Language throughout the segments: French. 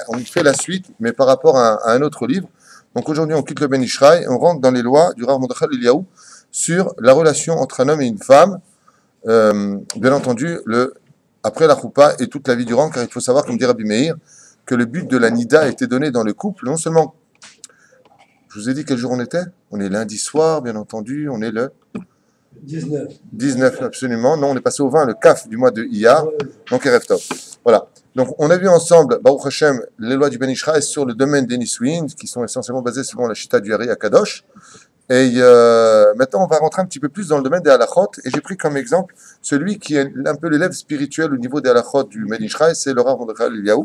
on fait la suite, mais par rapport à un autre livre. Donc aujourd'hui, on quitte le Ben Ishraï et on rentre dans les lois du Rav Mordechai Eliyahu sur la relation entre un homme et une femme, bien entendu, après la choupa et toute la vie durant, car il faut savoir, comme dit Rabbi Meir, que le but de la nida a été donné dans le couple, non seulement, je vous ai dit quel jour on était? On est lundi soir, bien entendu, on est le 19, absolument. Non, on est passé au 20, le kaf du mois de Iyar, donc Erev Tov. Voilà. Donc, on a vu ensemble, Baruch Hashem, les lois du Ben Ishraï sur le domaine des Nisouin, qui sont essentiellement basées selon la Shita du Hari Akadosh. Et maintenant, on va rentrer un petit peu plus dans le domaine des halachot. Et j'ai pris comme exemple celui qui est un peu l'élève spirituel au niveau des halachot du Ben Ishraï, c'est le Rav Mordechai Eliyahu,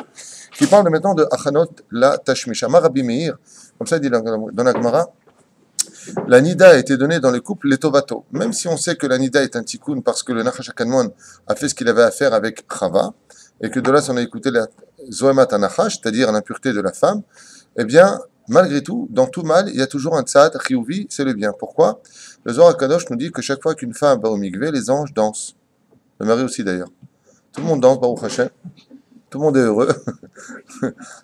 qui parle maintenant de Achanot la Tashmisha. Rabbi Meir, comme ça il dit dans la Gemara, la nida a été donnée dans le couple les tovato. Même si on sait que la nida est un tikkun parce que le Nachash HaKadmon a fait ce qu'il avait à faire avec Chava, et que de là, si on a écouté la Zoemat HaNachash, c'est-à-dire l'impureté de la femme, eh bien, malgré tout, dans tout mal, il y a toujours un tzad, chiyuvi, c'est le bien. Pourquoi? Le Zohar HaKadosh nous dit que chaque fois qu'une femme va au mikvé, les anges dansent. Le mari aussi d'ailleurs. Tout le monde danse, Baruch Hashem. Tout le monde est heureux.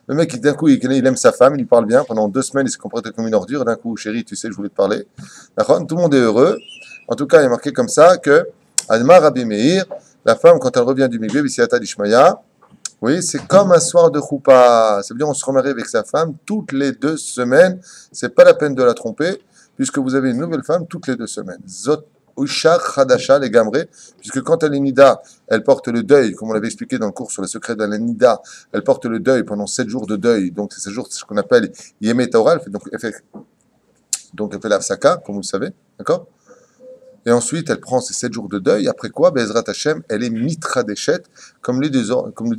Le mec, d'un coup, il aime sa femme, il lui parle bien. Pendant 2 semaines, il se comporte comme une ordure. D'un coup, chérie, tu sais, je voulais te parler. Tout le monde est heureux. En tout cas, il est marqué comme ça que Adma Rabbi Meir, la femme, quand elle revient du mikvé, Bisiata d'Ishmaya, oui, c'est comme un soir de choupa. Ça veut dire on se remarie avec sa femme toutes les 2 semaines. C'est pas la peine de la tromper, puisque vous avez une nouvelle femme toutes les 2 semaines. Zot Usha Khadasha, les gamrés, puisque quand elle est nida, elle porte le deuil, comme on l'avait expliqué dans le cours sur le secret de la nida, elle porte le deuil pendant 7 jours de deuil. Donc, c'est 7 jours, c'est ce qu'on appelle Yemé Torah. Donc, elle fait l'afsaka, comme vous le savez, d'accord? Et ensuite, elle prend ces 7 jours de deuil. Après quoi, Bezrat Hashem, elle est mitra deshet, comme le dit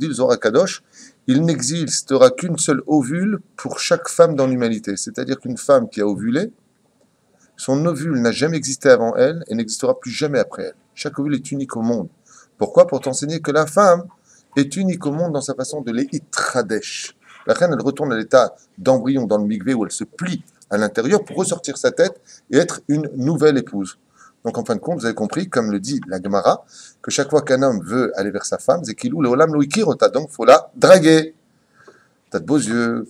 le Zohar HaKadosh, il n'existera qu'une seule ovule pour chaque femme dans l'humanité. C'est-à-dire qu'une femme qui a ovulé, son ovule n'a jamais existé avant elle et n'existera plus jamais après elle. Chaque ovule est unique au monde. Pourquoi? Pour t'enseigner que la femme est unique au monde dans sa façon de l'éitradesh. La reine, elle retourne à l'état d'embryon dans le mikvé où elle se plie à l'intérieur pour ressortir sa tête et être une nouvelle épouse. Donc, en fin de compte, vous avez compris, comme le dit la Gemara, que chaque fois qu'un homme veut aller vers sa femme, c'est qu'il ou le olam lo ikirota, donc il faut la draguer. T'as de beaux yeux,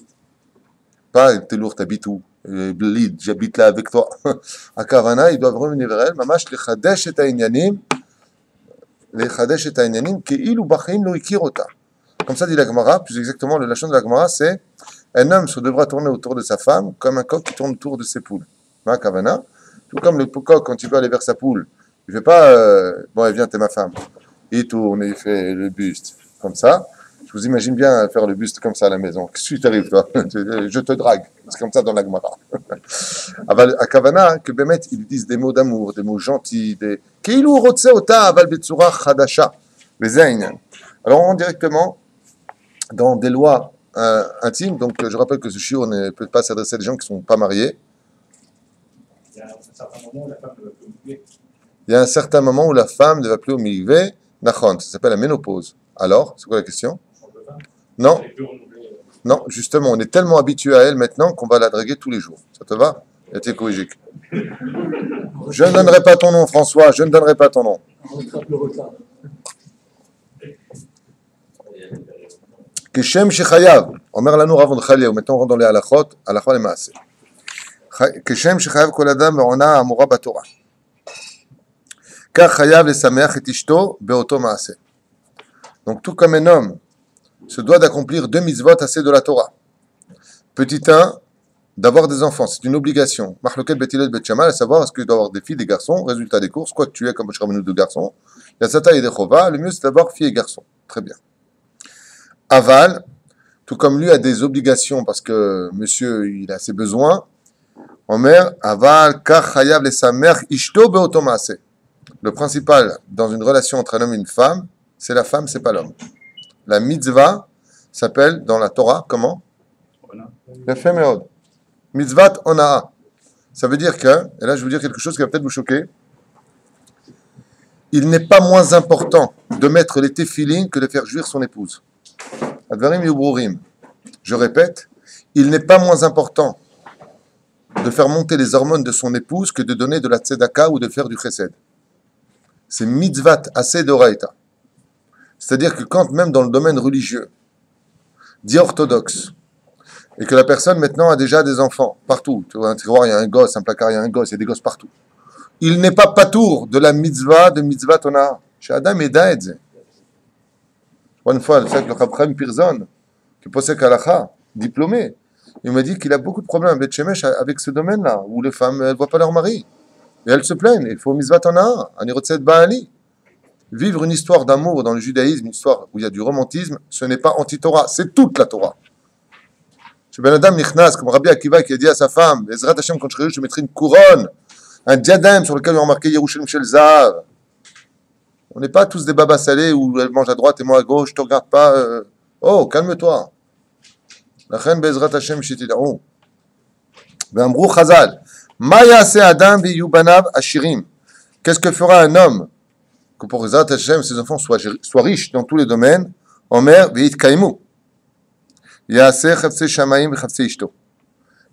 pas t'es lourd, t'habites où? Blid, j'habite là avec toi. À Kavana, ils doivent revenir vers elle, mamash le chadesh et ta'inyanim, ke'il ou bachim lo ikirota. Comme ça dit la Gemara, plus exactement, le lachon de la Gemara, c'est un homme se devra tourner autour de sa femme comme un coq qui tourne autour de ses poules. À Kavana. Tout comme le coq, quand il veut aller vers sa poule, il ne fait pas bon, viens, t'es ma femme. Il tourne et il fait le buste. Comme ça. Je vous imagine bien faire le buste comme ça à la maison. Qu'est-ce qui t'arrive, toi? Je te drague. C'est comme ça dans la Gemara. À Kavana, que Bémet, ils disent des mots d'amour, des mots gentils, des. Keilou rotse ota aval betsura chadasha. Les aïns. Alors, on rentre directement dans des lois intimes. Donc, je rappelle que ce shiur ne peut pas s'adresser à des gens qui ne sont pas mariés. Il y a un certain moment où la femme ne va plus au mikvé. Nachon, ça s'appelle la ménopause. Alors, c'est quoi la question? Non, non, justement, on est tellement habitué à elle maintenant qu'on va la draguer tous les jours. Ça te va? Je ne donnerai pas ton nom, François, je ne donnerai pas ton nom. Keshem shechayav, Omer lanu Rav Mordechai Eliyahu. Maintenant, on rentre dans les halachot, halachot les maaseh. כשם שחייב כל אדם בעונה האמורה בתורה. כך חייב לשמח את אשתו באותו מעשה. Donc tout comme un homme se doit d'accomplir 2 mitzvot assez de la Torah. Petit 1, d'avoir des enfants, c'est une obligation. Machloket betilet bet shammai, à savoir est-ce que tu dois avoir des filles, des garçons, résultat des courses, quoi que tu aies comme Shramenu de garçons. Il y a Sata et des Chova, le mieux c'est d'avoir filles et garçons. Très bien. Aval, tout comme lui a des obligations parce que monsieur il a ses besoins. Omer, aval, kach chayav le samer ishto beoto maaseh. Le principal dans une relation entre un homme et une femme, c'est la femme, c'est pas l'homme. La mitzvah s'appelle dans la Torah comment? Yafé meod. Mitzvat onaa. Ça veut dire que, et là je vais vous dire quelque chose qui va peut-être vous choquer, il n'est pas moins important de mettre les téphilines que de faire jouir son épouse. Advarim yubrurim. Je répète, il n'est pas moins important de faire monter les hormones de son épouse que de donner de la tzedaka ou de faire du chesed. C'est mitzvat assez d'oraita. C'est-à-dire que quand même dans le domaine religieux, dit orthodoxe, et que la personne maintenant a déjà des enfants partout, tu vois, un tiroir, il y a un gosse, un placard, il y a un gosse, il y a des gosses partout. Il n'est pas patour de la mitzvah de mitzvah tona. Chez Adam et Daed. Une fois, c'est que le Chaim Pirzon, qui possède Kalacha, diplômé, il m'a dit qu'il a beaucoup de problèmes à Beth Shemesh avec ce domaine-là, où les femmes ne voient pas leur mari. Et elles se plaignent. Il faut mitzvah tona, anirotset ba'ali. Vivre une histoire d'amour dans le judaïsme, une histoire où il y a du romantisme, ce n'est pas anti-Torah, c'est toute la Torah. Chez Ben Adam Nichnas, comme Rabbi Akiva qui a dit à sa femme, Ezrat Hashem, quand je mettrai une couronne, un diadème sur lequel on a marqué Yerushalayim Shel Zahav. On n'est pas tous des babas salés où elle mange à droite et moi à gauche, je te regarde pas. Oh, calme-toi. La reine Bezrat Hashem Shetidaou. Ve'amrou Chazal. Ma ya'aseh Adam ve'yubanav ashirim. Qu'est-ce que fera un homme que pour Bezrat Hashem ses enfants soient riches dans tous les domaines? Omer ve'itkaimu. Ya'aseh chavsei shamayim ve'chavsei ishto.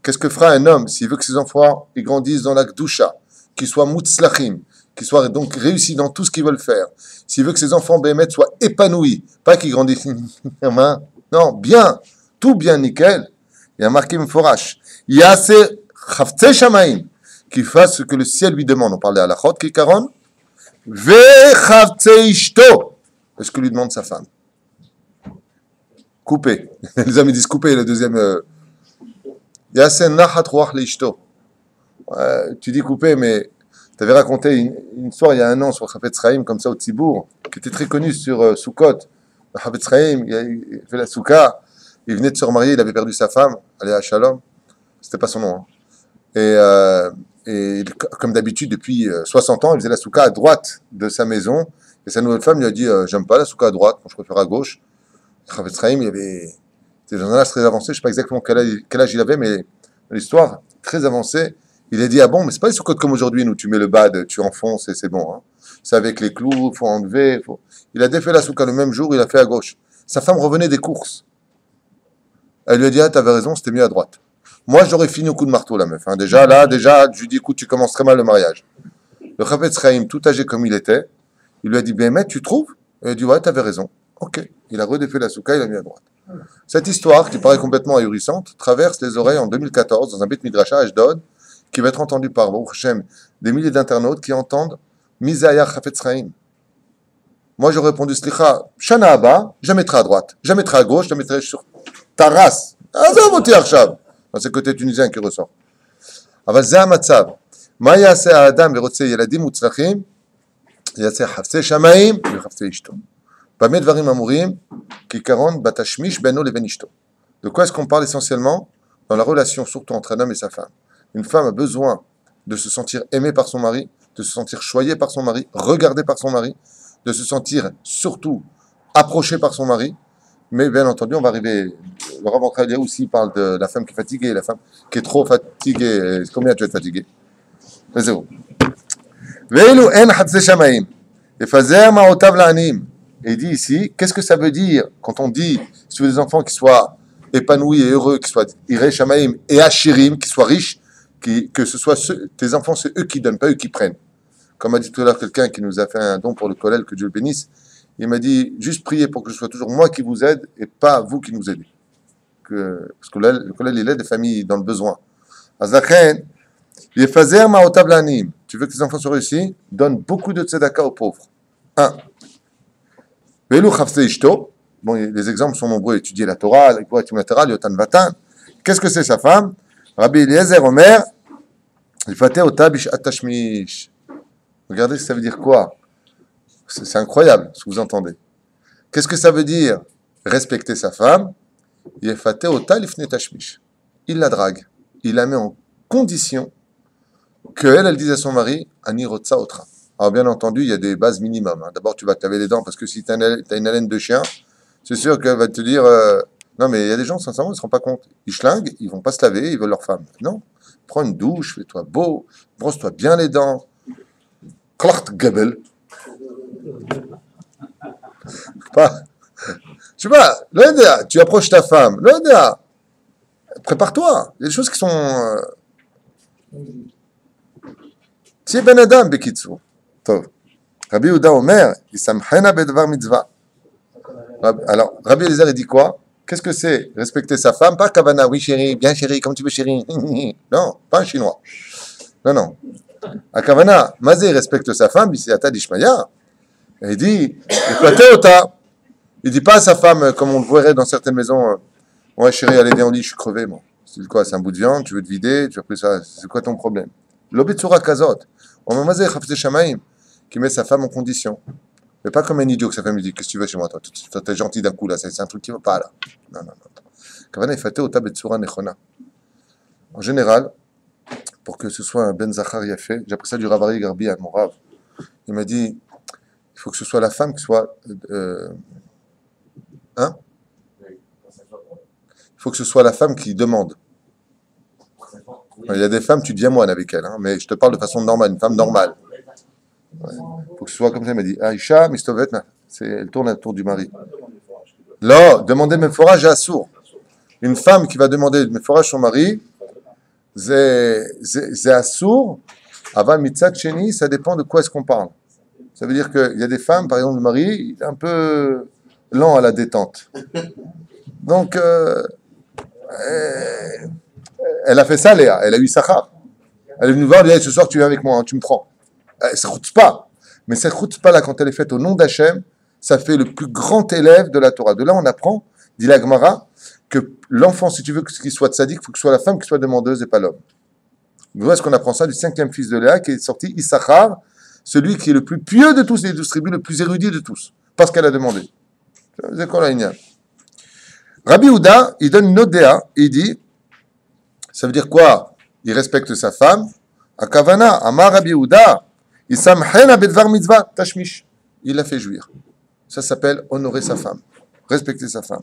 Qu'est-ce que fera un homme s'il veut que ses enfants ils grandissent dans la Gdusha, qu'ils soient mutzlachim, qu'ils soient donc réussis dans tout ce qu'ils veulent faire, s'il veut que ses enfants Bémet soient épanouis, pas qu'ils grandissent, non, bien, tout bien nickel, il y a marqué Mforash, il y a assez chavtse shamaim, qu'il fasse ce que le ciel lui demande, on parle de halachot, kikaron, ve chavtse ishto, c'est ce que lui demande sa femme. Couper, les amis disent couper, le deuxième... Tu dis couper, mais tu avais raconté une histoire il y a un an sur Chafetz Chaim, comme ça au Tzibour, qui était très connu sur Sukkot. Chafetz Chaim, il fait la Souka, il venait de se remarier, il avait perdu sa femme, elle est à Shalom, c'était pas son nom. Hein. Et comme d'habitude, depuis 60 ans, il faisait la Souka à droite de sa maison, et sa nouvelle femme lui a dit j'aime pas la Souka à droite, je préfère à gauche. Chafetz Chaim, il avait. C'était un âge très avancé, je ne sais pas exactement quel âge il avait, mais l'histoire très avancée. Il a dit ah bon, mais c'est pas les soukottes comme aujourd'hui, nous tu mets le bad, tu enfonces et c'est bon. Hein. C'est avec les clous, faut enlever. Il a défait la souka le même jour, il a fait à gauche. Sa femme revenait des courses. Elle lui a dit ah t'avais raison, c'était mieux à droite. Moi j'aurais fini au coup de marteau la meuf. Hein. Déjà, je lui dis écoute, tu commences très mal le mariage. Le Chafetz Chaim, tout âgé comme il était, il lui a dit ben mais tu trouves? Il a dit ouais t'avais raison. Ok. Il a redéfait la souka, il a mis à droite. Cette histoire, qui paraît complètement ahurissante, traverse les oreilles en 2014 dans un Beit Midrash à Ashdod, qui va être entendu par Baruch Hashem, des milliers d'internautes qui entendent Mizaya Chafetz Chaim. Moi, j'aurais répondu Slicha, Shana Abba, je la mettrai à droite, je la mettrai à gauche, je la mettrai sur ta race. Azov oti arshav. C'est le côté tunisien qui ressort. אבל זה המצב. מה יעשה האדם ורוצה ילדים מוצלחים? יעשה חפצי שמיים וחפצי אשתו. במה דברים אמורים? כעיקרון בתשמיש בינו לבין אשתו. De quoi est-ce qu'on parle essentiellement? Dans la relation, surtout entre un homme et sa femme. Une femme a besoin de se sentir aimée par son mari, de se sentir choyée par son mari, regardée par son mari, de se sentir surtout approchée par son mari. Mais bien entendu, on va arriver. Le Rav Antralia aussi parle de la femme qui est fatiguée, la femme qui est trop fatiguée. Combien tu es fatigué? Zéro. Et il dit ici, qu'est-ce que ça veut dire quand on dit, si tu veux des enfants qui soient épanouis et heureux, qui soient iré shamaim et ashirim, qui soient riches, que ce soit tes enfants, c'est eux qui donnent, pas eux qui prennent. Comme a dit tout à l'heure quelqu'un qui nous a fait un don pour le collège, que Dieu le bénisse, il m'a dit, juste priez pour que ce soit toujours moi qui vous aide et pas vous qui nous aidez. Parce que le collège, il aide des familles dans le besoin. Azachen, yefazer ma'otav la'anim. Tu veux que tes enfants soient réussis? Donne beaucoup de tzedaka aux pauvres. 1. Velu chafse ishto. Bon, les exemples sont nombreux. Étudier la Torah, la Torah latérale, yotan vatan. Qu'est-ce que c'est sa femme? Rabbi Eliezer Omer, yifate ota bishat tashmish. Regardez ce que ça veut dire quoi? C'est incroyable ce que vous entendez. Qu'est-ce que ça veut dire? Respecter sa femme. Yifate ota lifne tashmish. Il la drague. Il la met en condition qu'elle dise à son mari, Ani rotsa otra. Alors bien entendu, il y a des bases minimum. Hein. D'abord, tu vas te laver les dents parce que si tu as une haleine de chien, c'est sûr qu'elle va te dire non, mais il y a des gens, sincèrement, ils ne se rendent pas compte. Ils schlinguent, ils ne vont pas se laver, ils veulent leur femme. Non, prends une douche, fais-toi beau, brosse-toi bien les dents. Klart Gabel. Pas. Tu vois, tu approches ta femme, prépare-toi. Il y a des choses qui sont. Tu ben Adam, Bekitsu. Rabbi Yehuda Omer, Isamchena bedvar mitzvah. Alors, Rabbi Eliezer, il dit quoi? Qu'est-ce que c'est respecter sa femme? Pas Kavana, oui chérie, bien chérie, comme tu veux chérie. Non, pas un chinois. Non, non. À Kavana, Mazé respecte sa femme, il Ata d'Ishmaïa. Et il dit, il dit pas à sa femme, comme on le verrait dans certaines maisons, ouais chérie, allez viens, on dit, je suis crevé, moi. C'est quoi, c'est un bout de viande, tu veux te vider, tu as pris ça, c'est quoi ton problème? L'obitsura kazot. On m'a Mazé, Khafte Shamaim, qui met sa femme en condition. Mais pas comme un idiot que sa femme lui dit, qu'est-ce que tu veux chez moi, toi? T'es gentil d'un coup, là, c'est un truc qui va pas, là. Non, non, non. Kavana, il faté ota betsura nechona. En général, pour que ce soit un Ben Zachar Yafé, j'ai appris ça du Ravari Garbi à mon Rav. Il m'a dit, il faut que ce soit la femme qui soit. Hein? Il faut que ce soit la femme qui demande. Il y a des femmes, tu deviens moine avec elles, hein, mais je te parle de façon normale, une femme normale. Il faut que ce soit comme ça, il m'a dit. Aïcha, Mistovet, elle tourne autour du mari. Là, demander mes forages à sourd. Une femme qui va demander mes forages à son mari, c'est à sourd. Avant mitzat cheni, ça dépend de quoi est-ce qu'on parle. Ça veut dire qu'il y a des femmes, par exemple, le mari, il est un peu lent à la détente. Donc, elle a fait ça, Léa. Elle a eu Sachar. Elle est venue voir, elle dit, ce soir, tu viens avec moi, hein, tu me prends. Ça ne route pas. Mais cette route-pas là, quand elle est faite au nom d'Hachem, ça fait le plus grand élève de la Torah. De là, on apprend, dit la Gemara, que l'enfant, si tu veux qu'il soit tzaddik, il faut que ce soit la femme qui soit demandeuse et pas l'homme. Où est-ce qu'on apprend ça? Du 5e fils de Léa, qui est sorti, Issachar, celui qui est le plus pieux de tous les 12 tribus, le plus érudit de tous, parce qu'elle a demandé. C'est quoi la igna? Rabbi Houda, il donne une autre déa, il dit, ça veut dire quoi? Il respecte sa femme. Akavana, Amar Rabbi Houda, il samhen bedvar mitzvah, tashmish. Il l'a fait jouir. Ça s'appelle honorer sa femme, respecter sa femme.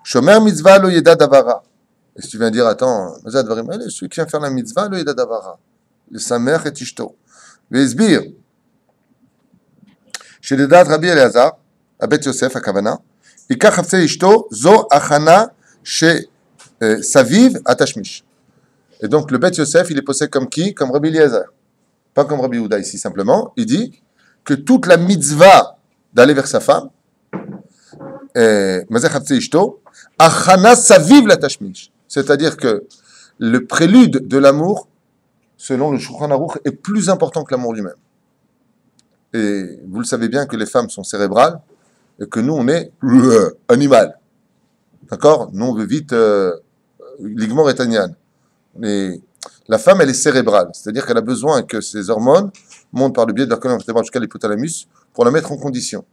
Shomer mitzvah lo yeda davara. Et si tu viens dire, attends, celui qui vient faire la mitzvah, lo yeda davara. Le samer et ishto. Ve'ezbir. Chez les dates Rabbi Elazar, à Bet Yosef, à Kavana, Ika chafse ishto, zo achana chez Saviv à Tashmish. Et donc le Bet Yosef, il est posé comme qui? Comme Rabbi Elazar. Pas comme Rabbi Houda ici simplement. Il dit que toute la mitzvah d'aller vers sa femme, c'est-à-dire que le prélude de l'amour, selon le Shulchan Aruch, est plus important que l'amour lui-même. Et vous le savez bien que les femmes sont cérébrales et que nous, on est animal. D'accord? Nous, on veut vite ligament rétanian. Mais la femme, elle est cérébrale, c'est-à-dire qu'elle a besoin que ses hormones montent par le biais de la colonne vertébrale jusqu'à l'hypothalamus pour la mettre en condition.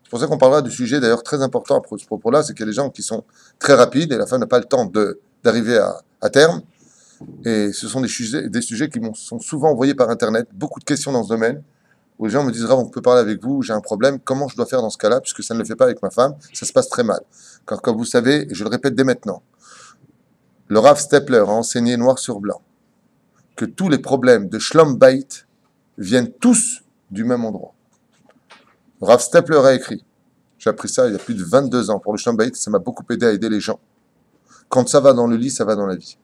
C'est pour ça qu'on parlera du sujet d'ailleurs très important à ce propos-là, c'est qu'il y a des gens qui sont très rapides et la femme n'a pas le temps d'arriver à terme. Et ce sont des sujets qui sont souvent envoyés par Internet, beaucoup de questions dans ce domaine, où les gens me disent, Rav, on peut parler avec vous, j'ai un problème, comment je dois faire dans ce cas-là, puisque ça ne le fait pas avec ma femme, ça se passe très mal. Car comme vous savez, et je le répète dès maintenant, le Rav Stepler a enseigné noir sur blanc que tous les problèmes de Shlom Bait viennent tous du même endroit. Le Rav Stepler a écrit, j'ai appris ça il y a plus de 22 ans pour le Shlom Bait, ça m'a beaucoup aidé à aider les gens. Quand ça va dans le lit, ça va dans la vie.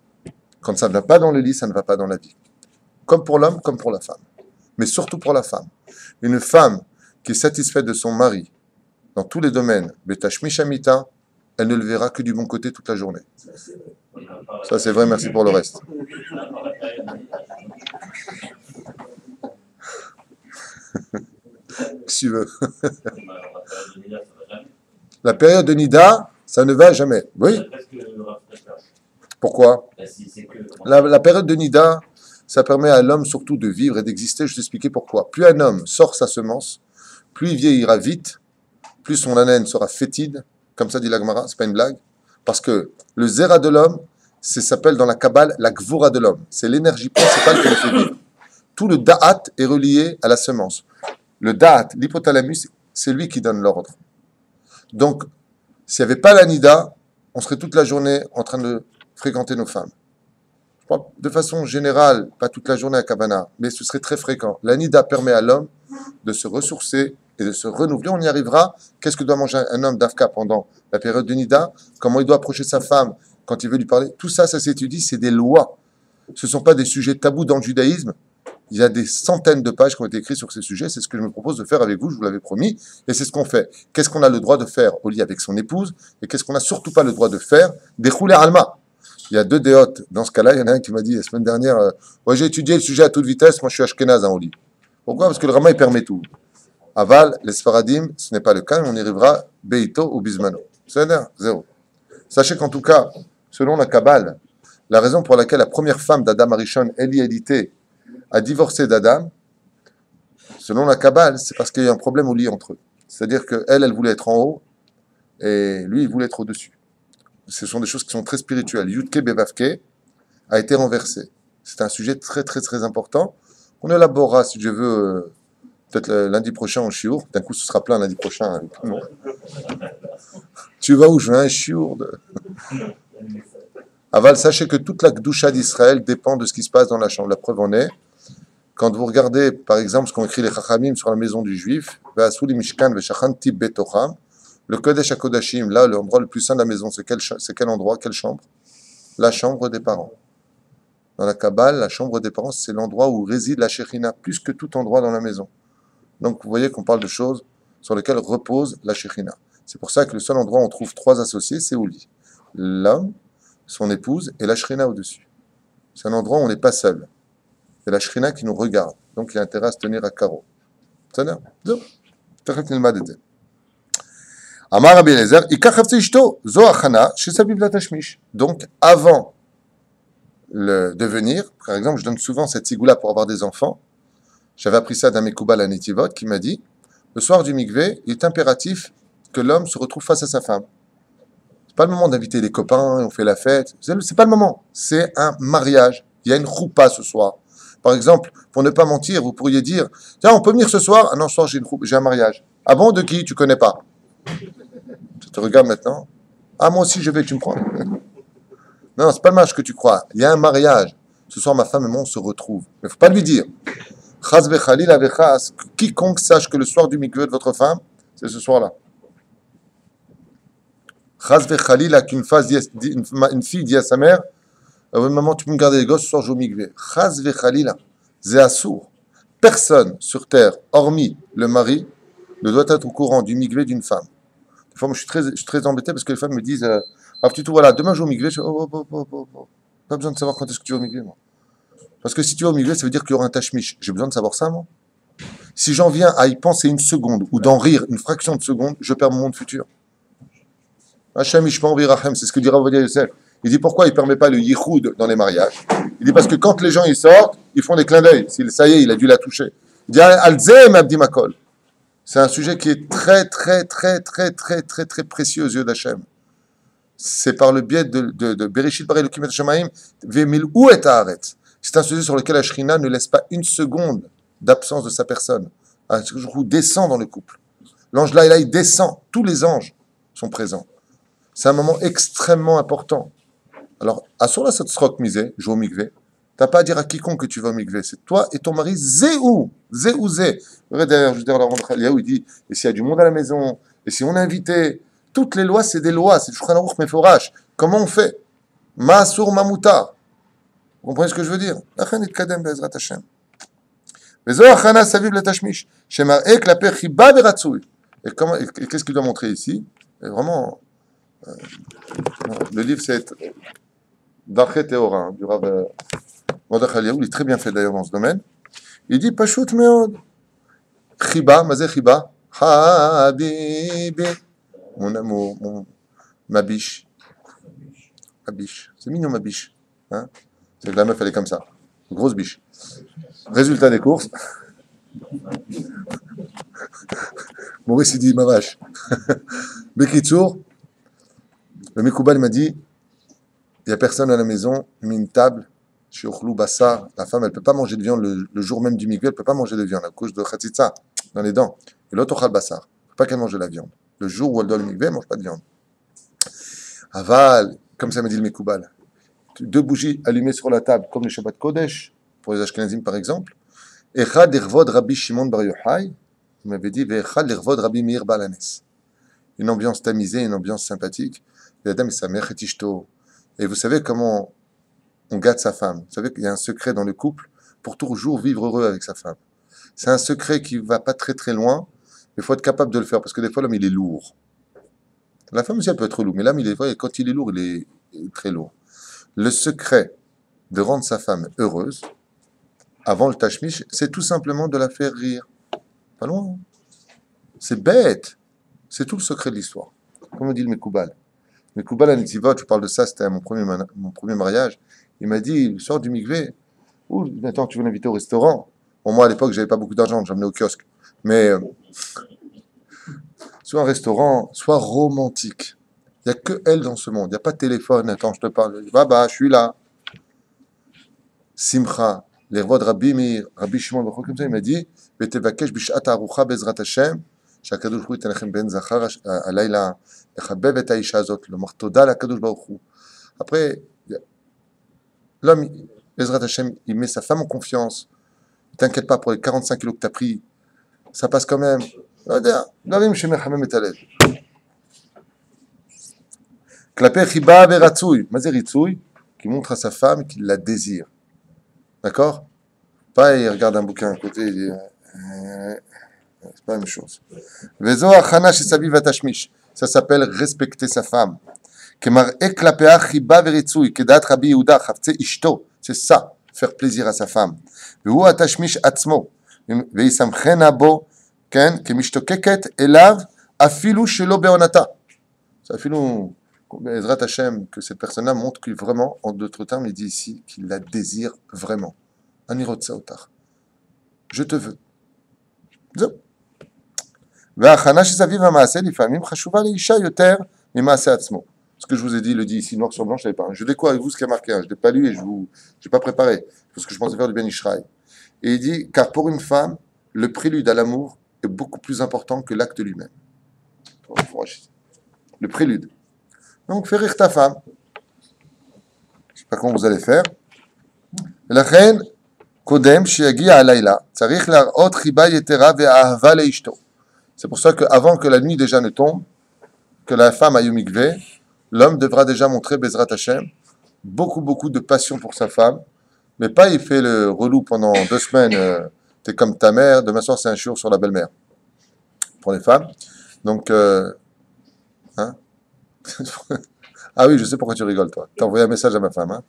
Quand ça ne va pas dans le lit, ça ne va pas dans la vie. Comme pour l'homme, comme pour la femme. Mais surtout pour la femme. Une femme qui est satisfaite de son mari dans tous les domaines, Betashmi Shamita, elle ne le verra que du bon côté toute la journée. Ça c'est vrai, merci pour le reste. Si tu veux. La période de Nida, ça ne va jamais. Oui. Pourquoi? La période de Nida, ça permet à l'homme surtout de vivre et d'exister. Je vais t'expliquer pourquoi. Plus un homme sort sa semence, plus il vieillira vite, plus son ânène sera fétide. Comme ça dit la Gemara, c'est pas une blague. Parce que le zéra de l'homme, s'appelle dans la Kabbale la gvura de l'homme. C'est l'énergie principale qui le fait vivre. Tout le da'at est relié à la semence. Le da'at, l'hypothalamus, c'est lui qui donne l'ordre. Donc, s'il n'y avait pas la nida, on serait toute la journée en train de fréquenter nos femmes. Je crois, de façon générale, pas toute la journée à Kavana, mais ce serait très fréquent. La nida permet à l'homme de se ressourcer et de se renouveler. On y arrivera. Qu'est-ce que doit manger un homme d'Afka pendant la période de nida? Comment il doit approcher sa femme quand il veut lui parler? Tout ça, ça s'étudie, c'est des lois. Ce ne sont pas des sujets tabous dans le judaïsme. Il y a des centaines de pages qui ont été écrites sur ces sujets. C'est ce que je me propose de faire avec vous, je vous l'avais promis. Et c'est ce qu'on fait. Qu'est-ce qu'on a le droit de faire au lit avec son épouse et qu'est-ce qu'on n'a surtout pas le droit de faire des roulés alma. Il y a deux déotes. Dans ce cas-là, il y en a un qui m'a dit la semaine dernière ouais, j'ai étudié le sujet à toute vitesse, moi je suis ashkénaze au lit. Pourquoi? Parce que le Rama il permet tout. Aval, les Sfaradim, ce n'est pas le cas, on y arrivera Beito ou Bismano. C'est-à-dire, zéro. Sachez qu'en tout cas, selon la Kabbale, la raison pour laquelle la première femme d'Adam Arishon, Élie, a divorcé d'Adam, selon la Kabbale, c'est parce qu'il y a un problème au lit entre eux. C'est-à-dire qu'elle, elle voulait être en haut, et lui, il voulait être au-dessus. Ce sont des choses qui sont très spirituelles. Yudke Bevavke a été renversé. C'est un sujet très, très, très important. On élaborera, si je veux, peut-être lundi prochain en chiour. D'un coup, ce sera plein lundi prochain. Non. Tu vas où? Je veux un chiour de... Aval, sachez que toute la Gdusha d'Israël dépend de ce qui se passe dans la chambre. La preuve en est, quand vous regardez, par exemple, ce qu'ont écrit les Chachamim sur la maison du Juif, le Kodesh HaKodashim, là, l'endroit le plus saint de la maison, c'est quel endroit, quelle chambre? La chambre des parents. Dans la Kabbale, la chambre des parents, c'est l'endroit où réside la Shekhinah, plus que tout endroit dans la maison. Donc, vous voyez qu'on parle de choses sur lesquelles repose la Shekhinah. C'est pour ça que le seul endroit où on trouve trois associés, c'est au lit. L'homme, son épouse et la Shekhinah au-dessus. C'est un endroit où on n'est pas seul. C'est la Shekhinah qui nous regarde. Donc, il y a intérêt à se tenir à carreau. C'est-à-dire, Amar Rabbi Eliezer, zo achana chez sa Bible Tashmish. Donc, avant le devenir, par exemple, je donne souvent cette sigoula pour avoir des enfants. J'avais appris ça d'un Mekoubal à Netivot qui m'a dit le soir du mikvé, il est impératif que l'homme se retrouve face à sa femme. C'est pas le moment d'inviter les copains, on fait la fête. C'est pas le moment. C'est un mariage. Il y a une choupa ce soir. Par exemple, pour ne pas mentir, vous pourriez dire tiens, on peut venir ce soir? Ah non, ce soir j'ai un mariage. Ah bon, de qui? Tu connais pas? Je te regarde maintenant. Ah, moi aussi je vais, tu me crois? Non, c'est pas le mariage que tu crois. Il y a un mariage. Ce soir, ma femme et moi, on se retrouve. Mais il ne faut pas lui dire. Chaz vechalil avechas. Quiconque sache que le soir du mikveh de votre femme, c'est ce soir-là. Chaz vechalil a qu'une fille dit à sa mère maman, tu peux me garder les gosses, ce soir, je vais au mikveh. Chaz vechalil, c'est assour. Personne sur terre, hormis le mari, ne doit être au courant du mikveh d'une femme. Des fois, moi, je suis très embêté parce que les femmes me disent voilà, demain je vais au mikveh. Je fais pas besoin de savoir quand est-ce que tu vas au mikveh, moi. Parce que si tu vas au mikveh, ça veut dire qu'il y aura un tashmish. J'ai besoin de savoir ça, moi. Si j'en viens à y penser une seconde ou d'en rire une fraction de seconde, je perds mon monde futur. Hachem Ishmael Virachem, c'est ce que dit Rav Ovadia Yosef. Il dit pourquoi il ne permet pas le yichoud dans les mariages. Il dit parce que quand les gens ils sortent, ils font des clins d'œil. Ça y est, il a dû la toucher. Il dit Alzem Abdi Makol. C'est un sujet qui est très, très, très, très, très, très, très précieux aux yeux d'Hachem. C'est par le biais de Bereshit Bara Elokim et Shamaim, Vemil'u et Haaretz. C'est un sujet sur lequel la Shrina ne laisse pas une seconde d'absence de sa personne. Un jour où descend dans le couple. L'ange là, il descend. Tous les anges sont présents. C'est un moment extrêmement important. Alors, Asura Satsrok Misé, je vais au mikvé. T'as pas à dire à quiconque que tu vas au mikvé. C'est toi et ton mari, Zéou. Zéou, Zé. D'ailleurs, je veux dire, il dit, et s'il y a du monde à la maison, et si on est invité, toutes les lois, c'est des lois. C'est Shulchan Aruch Meforash. Comment on fait? Ma'asur Mamoutar. Vous comprenez ce que je veux dire? Et qu'est-ce qu'il doit montrer ici? Et vraiment, le livre c'est Darchet Teora du Rav Mordechai Eliyahu, il est très bien fait d'ailleurs dans ce domaine. Il dit Pashut Meod. Chiba, mazé Chiba, Habibi, mon amour, ma biche. Ma biche. C'est mignon ma biche. Hein? C'est que la meuf elle est comme ça. Grosse biche. Résultat des courses. Maurice il dit ma vache. Bekitsour, le Mekoubal m'a dit il n'y a personne à la maison, mis une table, shiochlou bassar. La femme elle ne peut pas manger de viande le jour même du mikveh, elle ne peut pas manger de viande. La couche de khatzitza dans les dents. Et l'autre ochal bassar. Il ne faut pas qu'elle mange de la viande. Le jour où elle doit le mikveh, elle ne mange pas de viande. Aval, comme ça m'a dit le Mekoubal. 2 bougies allumées sur la table, comme le Shabbat Kodesh, pour les Ashkenazim par exemple. Echad l'irvod Rabbi Shimon Bar Yochai, il m'avait dit, Echad l'irvod Rabbi Meir Balanes. Une ambiance tamisée, une ambiance sympathique. Et la dame, sa mère est ishto. Et vous savez comment on gâte sa femme. Vous savez qu'il y a un secret dans le couple pour toujours vivre heureux avec sa femme. C'est un secret qui va pas très très loin, mais il faut être capable de le faire, parce que des fois, l'homme, il est lourd. La femme aussi, elle peut être lourde, mais l'homme, quand il est lourd, il est très lourd. Le secret de rendre sa femme heureuse, avant le tashmish, c'est tout simplement de la faire rire. Pas loin. C'est bête. C'est tout le secret de l'histoire. Comme dit le Mekoubal. Mekoubal à Netivot, je parle de ça, c'était à mon premier mariage. Il m'a dit, le soir du mikvé, ouh, maintenant tu veux l'inviter au restaurant. Bon, moi à l'époque, j'avais pas beaucoup d'argent, j'emmenais au kiosque. Mais soit un restaurant, soit romantique. Il n'y a que elle dans ce monde. Il n'y a pas de téléphone. Attends, je te parle. Bah, je suis là. Simcha. Les rois de Rabbi Meir, Rabbi Shimon, comme ça, il m'a dit, Vetevakesh bishat arucha bezrat Hashem, שהקדוש ברוך הוא ייתן לכם בן זכר הלילה, לחבב את האישה הזאת, לומר תודה לקדוש ברוך הוא. Après, l'homme, Bezrat Hashem, il met sa femme en confiance. Ne t'inquiète pas pour les 45 kilos que tu as pris. Ça passe quand même. Klapé chiba veratsoui. Mazé ritsoui, qui montre à sa femme qu'il la désire. D'accord? Pas il regarde un bouquin à côté et dit c'est pas la même chose. Vezo achana shesaviv atashmish. Ça s'appelle respecter sa femme. Kemar'e klapea chiba veritsoui. Kedat Rabbi Yehuda chavtze ishto. C'est ça, faire plaisir à sa femme. Vehu atashmish atzmo. Veisamchena bo. כן, כמשתוקקת אליו אפילו שלא בעונתה. Ça fait Ezrat Hashem que cette personne-là montre qu'il vraiment, en d'autres termes, il dit ici qu'il la désire vraiment. Ani rotsa otar. Je te veux. וההכנה שסביב המעשה לפעמים חשובה לאישה יותר ממעשה עצמו. Ce que je vous ai dit, il le dit ici noir sur blanc, je ne savais pas. Je découvre avec vous ce qui est marqué. Je ne l'ai pas lu et je n'ai pas préparé. Parce que je pensais faire du Ben Ishraï. Et il dit, car pour une femme, le prélude à l'amour est beaucoup plus important que l'acte lui-même. Le prélude. Donc, fais rire ta femme. Je ne sais pas comment vous allez faire. לכן, קודם שיגיע הלילה, צריך להראות חיבה יתרה ואהבה לאשתו. C'est pour ça qu'avant que la nuit déjà ne tombe, que la femme aille au mikvé, l'homme devra déjà montrer Bezrat Hashem beaucoup de passion pour sa femme, mais pas il fait le relou pendant 2 semaines, t'es comme ta mère, demain soir c'est un jour sur la belle-mère. Pour les femmes. Donc, hein ah oui, je sais pourquoi tu rigoles, toi. T'as envoyé un message à ma femme, hein.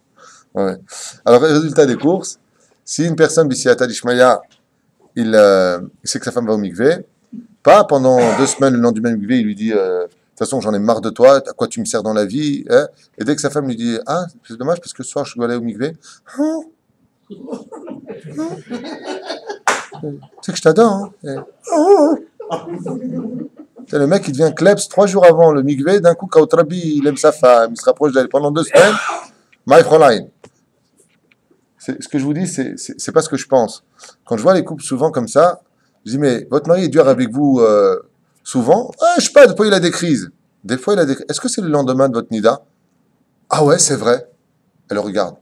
Ouais. Alors, résultat des courses, si une personne, Bisiata Dishmaya, il sait que sa femme va au mikvé, pas pendant 2 semaines, le lendemain du mikvé, il lui dit, de toute façon, j'en ai marre de toi, à quoi tu me sers dans la vie, hein. Et dès que sa femme lui dit, ah, c'est dommage, parce que ce soir, je dois aller au mikvé, tu sais que je t'adore, hein. C'est le mec, il devient kleps 3 jours avant le mikvé, d'un coup, Kautrabi, il aime sa femme, il se rapproche d'elle pendant 2 semaines, my Fräulein. Ce que je vous dis, c'est pas ce que je pense. Quand je vois les couples souvent comme ça, je dis, mais votre mari est dur avec vous souvent? Je sais pas, des fois il a des crises. Des fois il a des crises. Est-ce que c'est le lendemain de votre nida? Ah ouais, c'est vrai. Elle regarde.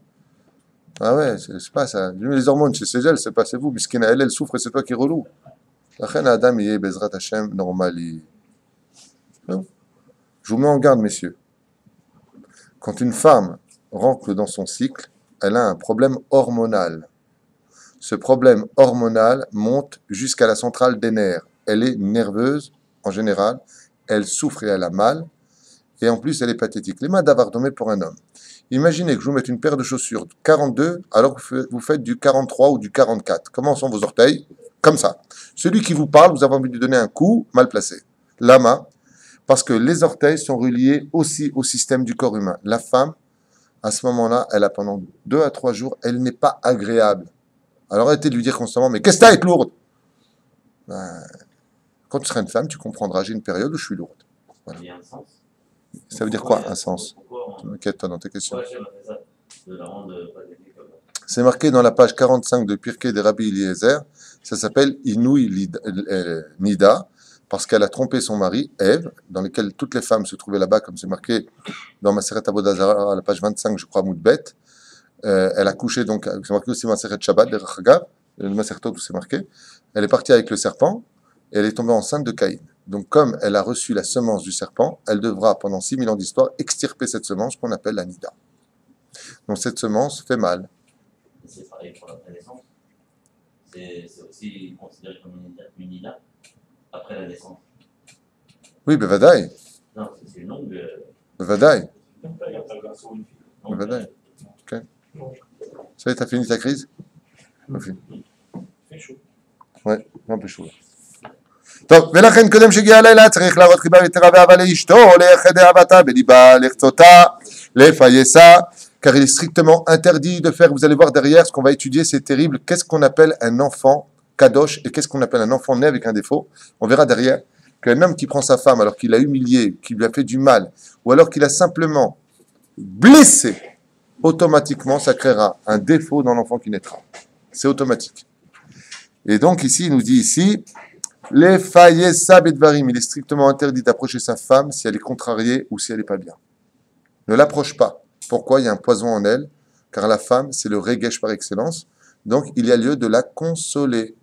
Ah ouais, c'est pas ça. Les hormones, c'est elle, c'est pas c'est vous. Miskina, elle souffre et c'est toi qui es relou. La reine Adam, il est Bezrat Hashem, normal. Je vous mets en garde, messieurs. Quand une femme rentre dans son cycle, elle a un problème hormonal. Ce problème hormonal monte jusqu'à la centrale des nerfs. Elle est nerveuse, en général. Elle souffre et elle a mal. Et en plus, elle est pathétique. Les mains d'avardomé pour un homme. Imaginez que je vous mette une paire de chaussures 42 alors que vous faites du 43 ou du 44. Comment sont vos orteils? Comme ça. Celui qui vous parle, vous avez envie de lui donner un coup mal placé. Lama, parce que les orteils sont reliés aussi au système du corps humain. La femme, à ce moment-là, elle a pendant 2 à 3 jours, elle n'est pas agréable. Alors arrêtez de lui dire constamment, mais qu'est-ce que t'as à être lourde? Quand tu seras une femme, tu comprendras, j'ai une période où je suis lourde. Voilà. Il y a un sens. Ça veut dire quoi, un sens? Tu m'inquiètes, toi, dans tes questions. C'est marqué dans la page 45 de Pirkei des Rabbi Eliezer. Ça s'appelle Inouï Nida, parce qu'elle a trompé son mari, Ève, dans lequel toutes les femmes se trouvaient là-bas, comme c'est marqué dans Maseret Avodah Zarah, à la page 25, je crois, Moudbet. Elle a couché, donc, c'est marqué aussi Maseret Shabbat, de Rachagav, le Masertot où c'est marqué. Elle est partie avec le serpent, et elle est tombée enceinte de Caïn. Donc, comme elle a reçu la semence du serpent, elle devra, pendant 6000 ans d'histoire, extirper cette semence qu'on appelle la Nida. Donc, cette semence fait mal. C'est pareil pour la naissance. c'est aussi considéré comme une ina après la naissance. Oui, bevadaï. Non, c'est une longue. Bevadaï. longue Bevadaï. Ok. Ça y est, t'as fini ta crise? Ok. Ouais, un peu chaud. טוב, ולכן קודם שהגיע הלילה צריך להראות חיבה יתרה ואהבה לאשתו, לייחד אהבתה בליבה, לחצותה, לפייסה, car il est strictement interdit de faire, vous allez voir derrière, ce qu'on va étudier, c'est terrible, qu'est-ce qu'on appelle un enfant kadosh et qu'est-ce qu'on appelle un enfant né avec un défaut. On verra derrière qu'un homme qui prend sa femme alors qu'il l'a humilié, qu'il lui a fait du mal, ou alors qu'il a simplement blessé, automatiquement ça créera un défaut dans l'enfant qui naîtra. C'est automatique. Et donc ici, il nous dit ici, les fayesa bedvarim, il est strictement interdit d'approcher sa femme si elle est contrariée ou si elle n'est pas bien. Ne l'approche pas. Pourquoi? Il y a un poison en elle, car la femme, c'est le regesh par excellence. Donc, il y a lieu de la consoler.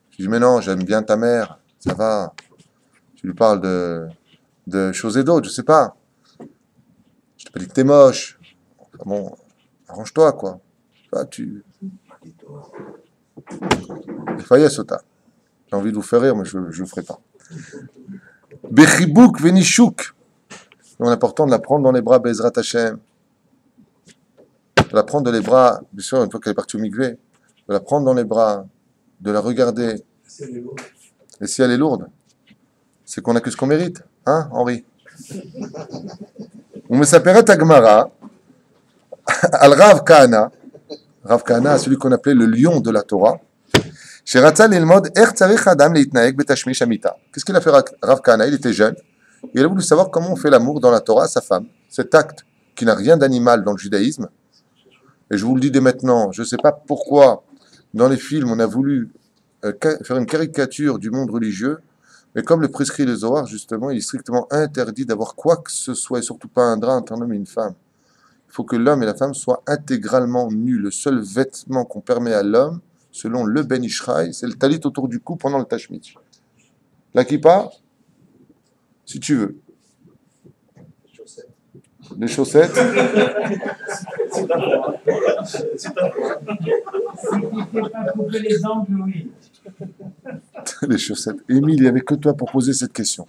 Je dis, mais non, j'aime bien ta mère, ça va. Tu lui parles de choses et d'autres, je sais pas. Je t'ai pas dit que t'es moche. Enfin bon, arrange-toi, quoi. Tu... Fayesota. J'ai envie de vous faire rire, mais je ne le ferai pas. Bechibouk venishuk. C'est important de la prendre dans les bras, Bezrat Hashem. De la prendre dans les bras, bien sûr, une fois qu'elle est partie au mikvé, de la prendre dans les bras, de la regarder. Et si elle est lourde, c'est qu'on n'a que ce qu'on mérite. Hein, Henri? On me s'appellerait Agmara, al Rav Kahana. Rav Kahana, celui qu'on appelait le lion de la Torah. Qu'est-ce qu'il a fait Rav Kahana? Il était jeune. Il a voulu savoir comment on fait l'amour dans la Torah à sa femme. Cet acte qui n'a rien d'animal dans le judaïsme. Et je vous le dis dès maintenant, je ne sais pas pourquoi dans les films on a voulu faire une caricature du monde religieux, mais comme le prescrit le Zohar, justement, il est strictement interdit d'avoir quoi que ce soit, et surtout pas un drap entre un homme et une femme. Il faut que l'homme et la femme soient intégralement nus. Le seul vêtement qu'on permet à l'homme, selon le Ben Ishraï, c'est le talit autour du cou pendant le tashmit. La kippa, si tu veux. Les chaussettes. Si t'es pas coupé les ongles, oui. Les chaussettes. Émile, il n'y avait que toi pour poser cette question.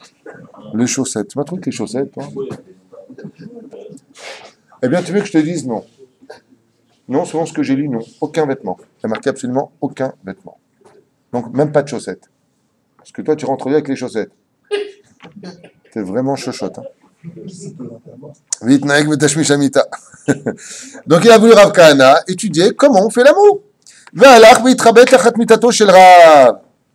Les chaussettes. Tu m'as trouvé que les chaussettes, toi? Eh bien, tu veux que je te dise non. Non, selon ce que j'ai lu, non. Aucun vêtement. Il y a marqué absolument aucun vêtement. Donc, même pas de chaussettes. Parce que toi, tu rentres bien avec les chaussettes. T'es vraiment chochotte. Hein. Donc, il a voulu Rav Kahana étudier comment on fait l'amour.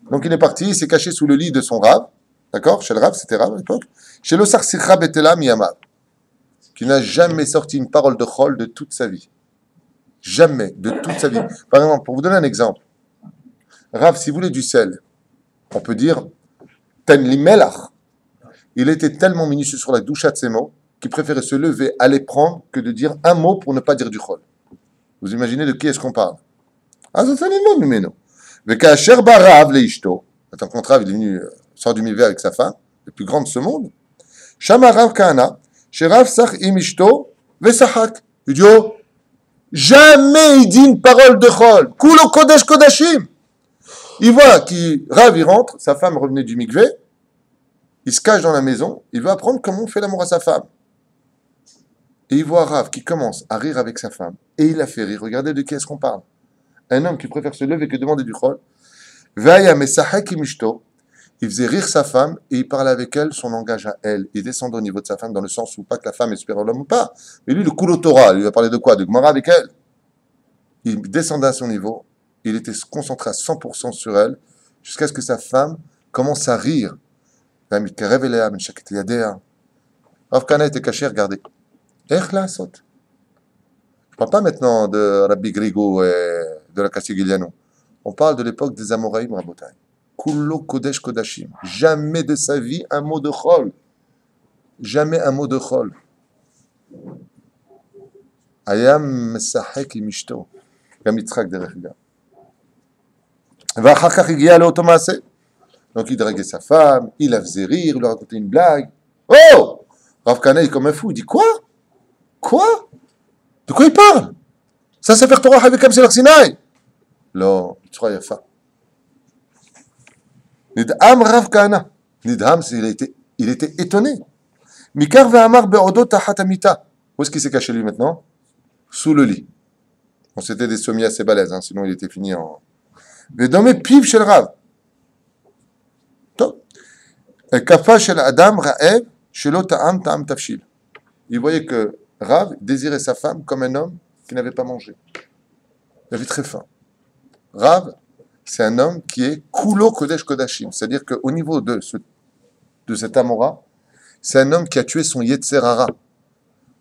Donc, il est parti, il s'est caché sous le lit de son Rav. D'accord? Chez le Rav, c'était Rav à l'époque. Chez le Sarsicha Betela Miyamav. Qui n'a jamais sorti une parole de chol de toute sa vie. Jamais, de toute sa vie. Par exemple, pour vous donner un exemple, Rav, si vous voulez du sel, on peut dire Ten li melach. Il était tellement minutieux sur la doucha de ses mots qu'il préférait se lever, aller prendre, que de dire un mot pour ne pas dire du chol. Vous imaginez de qui est-ce qu'on parle? Ah, ça c'est le nom, mais non. Mais qu'Asher Barav leishto, attends, quand Rav il est venu, sort du milieu avec sa femme, le plus grand de ce monde, Shama Rav Kahana, chez Rav Sach imishto, vesahak. Il dit, oh, jamais il dit une parole de chol. Kulo kodesh kodashim. Il voit qu'il, Rav, il rentre, sa femme revenait du mikvé, il se cache dans la maison, il veut apprendre comment on fait l'amour à sa femme. Et il voit Rav qui commence à rire avec sa femme, et il la fait rire. Regardez de qui est-ce qu'on parle. Un homme qui préfère se lever que demander du chol. Vaya mesahek imishto. Il faisait rire sa femme et il parlait avec elle son langage à elle. Il descendait au niveau de sa femme dans le sens où pas que la femme est supérieure à l'homme ou pas. Mais lui, le kulo Torah, lui a parlé de quoi? De Gemara avec elle. Il descendait à son niveau. Il était concentré à 100% sur elle jusqu'à ce que sa femme commence à rire. Rav Kahana était caché, regardez. Je ne parle pas maintenant de Rabbi Grigo et de la Castigliano. On parle de l'époque des Amoraïm, Rabotai. Kullo Kodesh Kodashim. Jamais de sa vie un mot de chol. Jamais un mot de chol. Ayam Mesahek Imishto. Comme Yitzhak derrière. Vachakach Igia le Otomase. Donc il draguait sa femme, il la faisait rire, il lui racontait une blague. Oh! Rav Kahana est comme un fou, il dit quoi? Quoi? De quoi il parle? Ça, c'est faire Torah avec Amsel Sinai. Non, tu crois, Yafa. Nidham Rav Kahana. Nidham, il était étonné. Mikar ve'amar be'odo tahat amita. Où est-ce qu'il s'est caché lui maintenant? Sous le lit. Bon, c'était des sommiers assez balèzes, hein, sinon il était fini en. Ve'domé piv shel Rav. Top. Kafa shel Adam ra'ev shelo ta'am ta'am tafshil. Il voyait que Rav désirait sa femme comme un homme qui n'avait pas mangé. Il avait très faim. Rav, c'est un homme qui est Kulo Kodesh Kodashim. C'est-à-dire qu'au niveau de cet Amora, c'est un homme qui a tué son Yetzerara.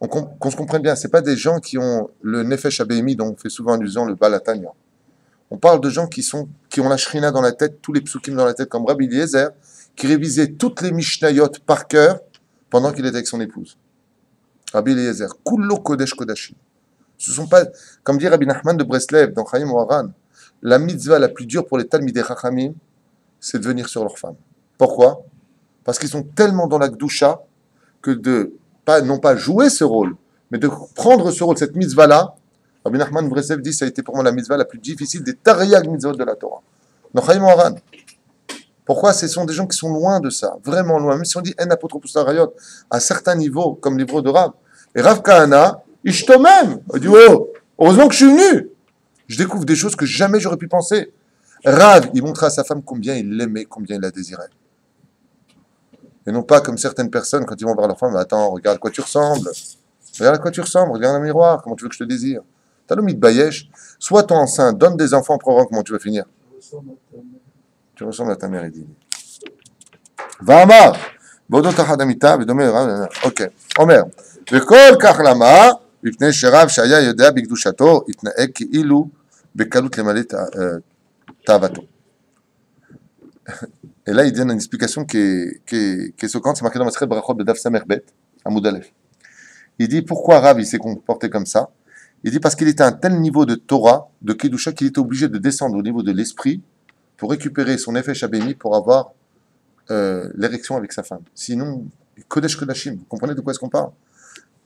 Qu'on se comprenne bien, ce n'est pas des gens qui ont le Nefesh Abémi dont on fait souvent allusion, le Balatanya. On parle de gens qui ont la Shrina dans la tête, tous les psukim dans la tête, comme Rabbi Eliezer, qui révisait toutes les Mishnayot par cœur pendant qu'il était avec son épouse. Rabbi Eliezer, Kulo Kodesh Kodashim. Ce ne sont pas, comme dit Rabbi Nachman de Breslev dans Chaim Oharan, la mitzvah la plus dure pour les Talmidei Chachamim, c'est de venir sur leur femme. Pourquoi? Parce qu'ils sont tellement dans la Gdusha que non pas jouer ce rôle, mais de prendre ce rôle, cette mitzvah-là. Rabbi Nachman de Breslev dit ça a été pour moi la mitzvah la plus difficile des Tariag mitzvot de la Torah. Dans Chaim Oharan. Pourquoi? Ce sont des gens qui sont loin de ça, vraiment loin. Même si on dit En apotropos harayot, à certains niveaux, comme les niveaux de Rav. Et Rav Kahana, Ishto même, il dit oh, heureusement que je suis venu. Je découvre des choses que jamais j'aurais pu penser. Rav, il montrait à sa femme combien il l'aimait, combien il la désirait. Et non pas comme certaines personnes, quand ils vont voir leur femme, attends, regarde à quoi tu ressembles. Regarde à quoi tu ressembles, regarde dans le miroir, comment tu veux que je te désire. T'as le mythe Bayesh, soit ton enceinte, donne des enfants pour voir comment tu vas finir. Tu ressembles à ta mère, il dit. Va'amar, Bodo Tahadamita, ok, Omer. וכל כך למה? מפני שרב שהיה יודע בקדושתו, התנהג כאילו בקלות למלא תאוותו. Et là, il donne une explication qui est choquante, c'est marqué dans Masechet Brachot de Daf Samer Bet, à Moudalef. Il dit pourquoi Rav il s'est comporté comme ça? Il dit parce qu'il était à un tel niveau de Torah, de Kedusha, qu'il était obligé de descendre au niveau de l'esprit pour récupérer son effet Shabémi pour avoir l'érection avec sa femme. Sinon, Kodesh Kodashim, vous comprenez de quoi est-ce qu'on parle?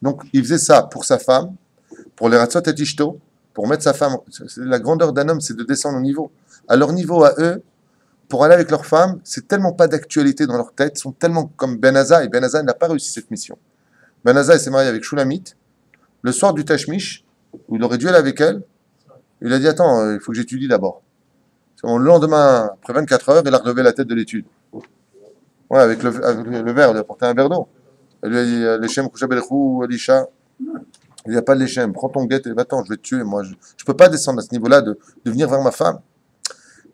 Donc, il faisait ça pour sa femme, pour les Ratzot et Ishto, pour mettre sa femme. La grandeur d'un homme, c'est de descendre au niveau. À leur niveau, à eux, pour aller avec leur femme, c'est tellement pas d'actualité dans leur tête, ils sont tellement comme Ben Azai, et Ben Azai n'a pas réussi cette mission. Ben Azai s'est marié avec Shulamit, le soir du Tashmish, où il aurait dû aller avec elle, il a dit attends, il faut que j'étudie d'abord. Le lendemain, après 24 heures, il a relevé la tête de l'étude. Ouais, avec le verre, il a porté un verre d'eau. Elle lui a dit Leshem, Kushabelchou, Elisha. Il n'y a pas de Leshem, prends ton guette et va-t'en, je vais te tuer. Moi, je ne peux pas descendre à ce niveau-là de venir vers ma femme.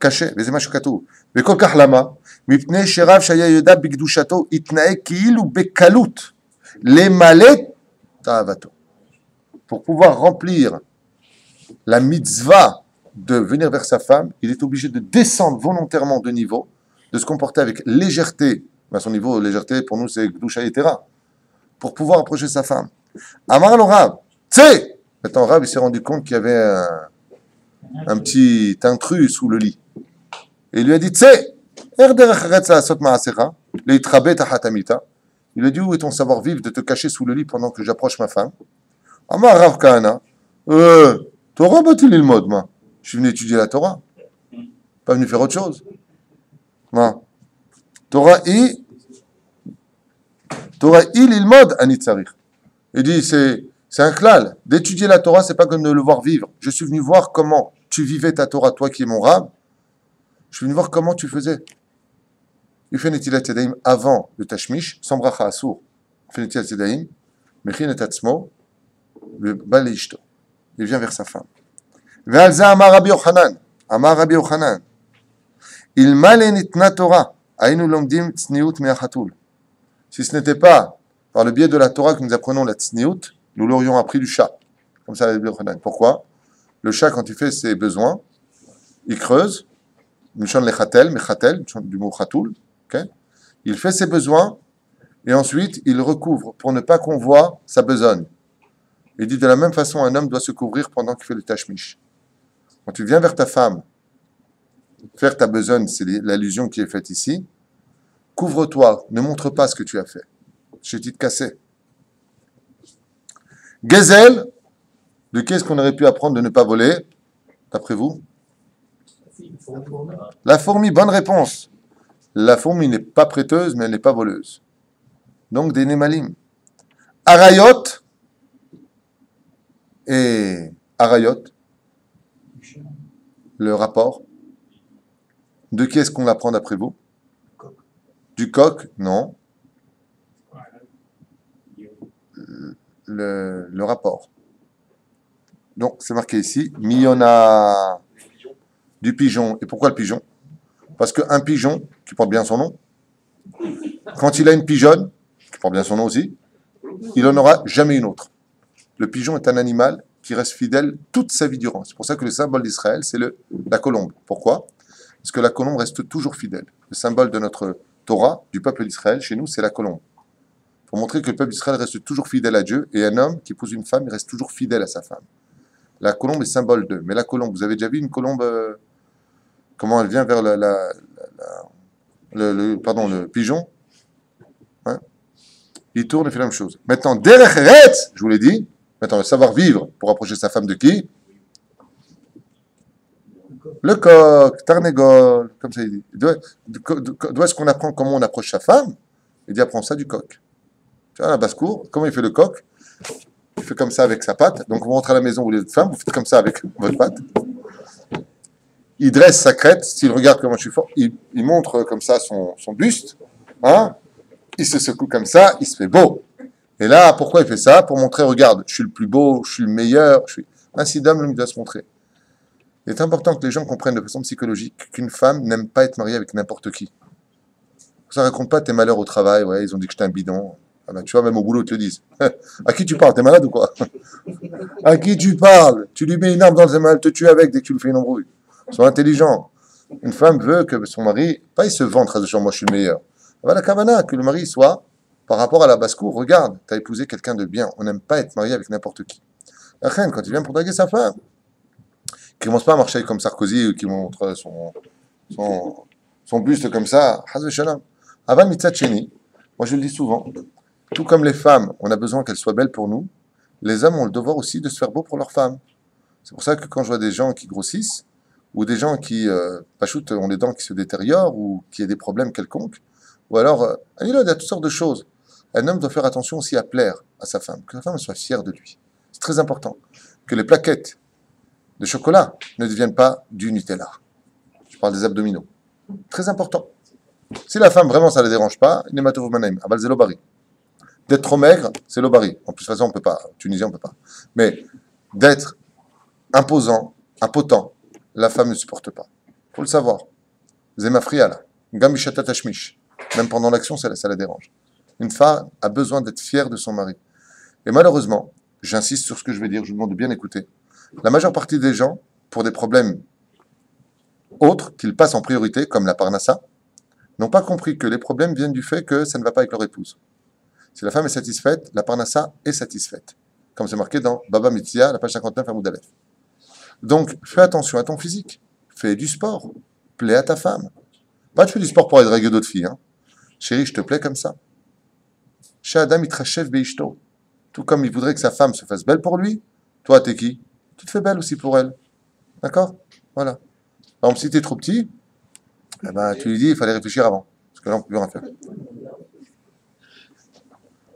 Caché, les émachokatou. Mais Kokar Lama, Mipne Sherav Shaya Yoda Bigdushato, Itnae Kiil ou Bekalut, les Malet Ta'avato. Pour pouvoir remplir la mitzvah de venir vers sa femme, il est obligé de descendre volontairement de niveau, de se comporter avec légèreté. À son niveau, légèreté, pour nous, c'est Gdusha Yetera. Pour pouvoir approcher sa femme. Amar le Rav, t'sais! Maintenant, Rav, il s'est rendu compte qu'il y avait un petit intrus sous le lit. Et il lui a dit, t'sais! Il lui a dit, où est ton savoir-vivre de te cacher sous le lit pendant que j'approche ma femme? Amar Rav Kahana, Torah bat-il il mode, moi? Je suis venu étudier la Torah. Pas venu faire autre chose. Non. Torah il mode anitzarich. Il dit c'est un klal. D'étudier la Torah, c'est pas comme de le voir vivre. Je suis venu voir comment tu vivais ta Torah, toi qui es mon rab. Je suis venu voir comment tu faisais. Il fait netilat yadayim avant le tashmish, sans bracha asur. Il fait netilat yadayim, mechin et atzmo, bal ishto. Il vient vers sa femme. Ve'alza amar Rabbi Yochanan. Amar Rabbi Yochanan. Il male nitna Torah. Si ce n'était pas par le biais de la Torah que nous apprenons la tsniout, nous l'aurions appris du chat. Comme ça, pourquoi? Le chat, quand il fait ses besoins, il creuse, du mot chatoul, okay? Il fait ses besoins, et ensuite, il recouvre pour ne pas qu'on voit sa besogne. Il dit de la même façon, un homme doit se couvrir pendant qu'il fait le tashmish. Quand tu viens vers ta femme, faire ta besogne, c'est l'allusion qui est faite ici. Couvre-toi, ne montre pas ce que tu as fait. Je t'ai cassé. Gezel, de qu'est-ce qu'on aurait pu apprendre de ne pas voler, d'après vous? La fourmi, bonne réponse. La fourmi n'est pas prêteuse, mais elle n'est pas voleuse. Donc des Nemalim. Arayot et Arayot, le rapport. De qui est-ce qu'on l'apprend d'après vous? Du coq? Non. Le rapport. Donc, c'est marqué ici. Miyona du pigeon. Et pourquoi le pigeon? Parce qu'un pigeon, qui porte bien son nom, quand il a une pigeonne, qui porte bien son nom aussi, il n'en aura jamais une autre. Le pigeon est un animal qui reste fidèle toute sa vie durant. C'est pour ça que le symbole d'Israël, c'est la colombe. Pourquoi? Parce que la colombe reste toujours fidèle. Le symbole de notre Torah, du peuple d'Israël, chez nous, c'est la colombe. Pour montrer que le peuple d'Israël reste toujours fidèle à Dieu, et un homme qui épouse une femme, il reste toujours fidèle à sa femme. La colombe est symbole d'eux. Mais la colombe, vous avez déjà vu une colombe, comment elle vient vers le pigeon, hein? Il tourne et fait la même chose. Maintenant, derech eretz, je vous l'ai dit, maintenant, le savoir-vivre pour approcher sa femme de qui? Le coq, Tarnegol, comme ça il dit. D'où est-ce qu'on apprend comment on approche sa femme? Il dit apprends ça du coq. Tu vois, la basse-cour, comment il fait le coq? Il fait comme ça avec sa patte. Donc vous rentrez à la maison, vous êtes femme, vous faites comme ça avec votre patte. Il dresse sa crête, s'il regarde comment je suis fort, il montre comme ça son buste, hein? Il se secoue comme ça, il se fait beau. Et là, pourquoi il fait ça? Pour montrer, regarde, je suis le plus beau, je suis le meilleur. Ainsi d'homme, l'homme doit se montrer. Il est important que les gens comprennent de façon psychologique qu'une femme n'aime pas être mariée avec n'importe qui. Ça ne raconte pas tes malheurs au travail, ouais, ils ont dit que j'étais un bidon. Ah ben, tu vois, même au boulot, ils te le disent. À qui tu parles? T'es malade ou quoi? À qui tu parles? Tu lui mets une arme dans le mal, elle te tue avec dès que tu lui fais une embrouille. Sois intelligent. Une femme veut que son mari, pas il se vante, moi je suis le meilleur. Voilà la kavana, que le mari soit, par rapport à la basse-cour, regarde, tu as épousé quelqu'un de bien. On n'aime pas être marié avec n'importe qui. La reine, quand il vient pour draguer sa femme, qui ne commence pas à marcher comme Sarkozy, qui montre son buste comme ça, Aval mitzat sheni, moi je le dis souvent, tout comme les femmes, on a besoin qu'elles soient belles pour nous, les hommes ont le devoir aussi de se faire beau pour leurs femmes. C'est pour ça que quand je vois des gens qui grossissent, ou des gens qui, ont les dents qui se détériorent, ou qui ont des problèmes quelconques, ou alors, il y a toutes sortes de choses. Un homme doit faire attention aussi à plaire à sa femme, que la femme soit fière de lui. C'est très important. Que les plaquettes de chocolat ne deviennent pas du Nutella. Je parle des abdominaux. Très important. Si la femme, vraiment, ça ne la dérange pas, d'être trop maigre, c'est l'obari. En plus, de toute façon, on ne peut pas. En Tunisie, on ne peut pas. Mais d'être imposant, impotent, la femme ne supporte pas. Il faut le savoir. Zemafria, là. Gambishata tashmish. Même pendant l'action, ça la dérange. Une femme a besoin d'être fière de son mari. Et malheureusement, j'insiste sur ce que je vais dire, je vous demande de bien écouter. La majeure partie des gens, pour des problèmes autres qu'ils passent en priorité, comme la parnassa, n'ont pas compris que les problèmes viennent du fait que ça ne va pas avec leur épouse. Si la femme est satisfaite, la parnassa est satisfaite. Comme c'est marqué dans Baba Mitzia, la page 59, Hamoud Aleph. Donc, fais attention à ton physique. Fais du sport. Plais à ta femme. Pas tu fais du sport pour aller draguer d'autres filles. Hein. Chérie, je te plais comme ça. Chez Adam, il trachève beishto. Tout comme il voudrait que sa femme se fasse belle pour lui, toi, t'es qui? Tu te fais belle aussi pour elle. D'accord? Voilà. Par exemple, si t'es trop petit, eh ben, tu lui dis, il fallait réfléchir avant. Parce que là, on ne peut plus rien faire.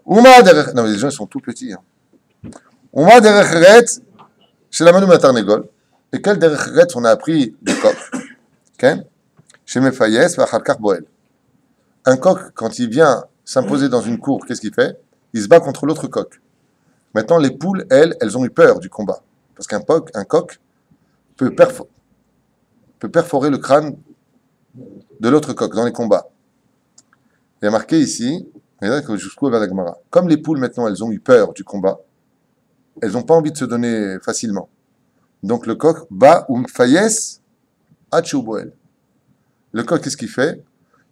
Ouma derech... Non, mais les gens, ils sont tout petits. Hein. Ouma derech chez la Manu Matarnegol. Et quel derech on a appris du coq? Chez Mefayes, Vachalkar Boel. Un coq, quand il vient s'imposer dans une cour, qu'est-ce qu'il fait? Il se bat contre l'autre coq. Maintenant, les poules, elles ont eu peur du combat. Parce qu'un coq peut perforer le crâne de l'autre coq dans les combats. Il y a marqué ici, comme les poules maintenant, elles ont eu peur du combat, elles n'ont pas envie de se donner facilement. Donc le coq bat fayes achouboel. Le coq, qu'est-ce qu'il fait?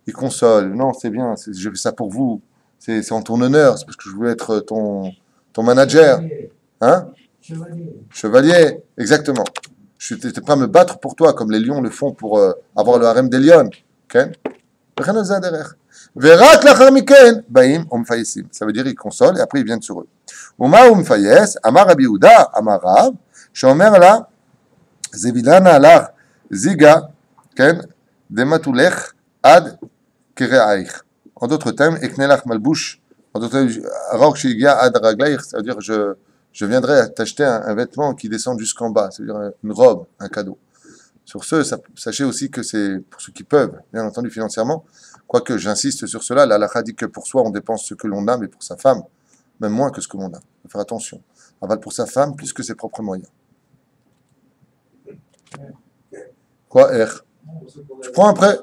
Il console. Non, c'est bien, je fais ça pour vous. C'est en ton honneur, c'est parce que je voulais être ton manager. Hein? Chevalier, exactement. Je n'étais pas à me battre pour toi, comme les lions le font pour avoir le harem des lions. Ça veut dire qu'ils consolent et après ils viennent sur eux. Uma umfayes, Amar Rabbi Yehuda, Amar Rav, Shomer la, Zevilana la, Ziga, Dematulech, Ad, En d'autres termes, Eknelach Malbush, en d'autres termes, Arok Shigia Ad Raglaich, c'est-à-dire je viendrai t'acheter un vêtement qui descend jusqu'en bas, c'est-à-dire une robe, un cadeau. Sur ce, sachez aussi que c'est pour ceux qui peuvent, bien entendu financièrement, quoique j'insiste sur cela, la halakha dit que pour soi on dépense ce que l'on a, mais pour sa femme, même moins que ce que l'on a. Il faut faire attention. Aval pour sa femme plus que ses propres moyens. Quoi, R? Tu prends un prêt.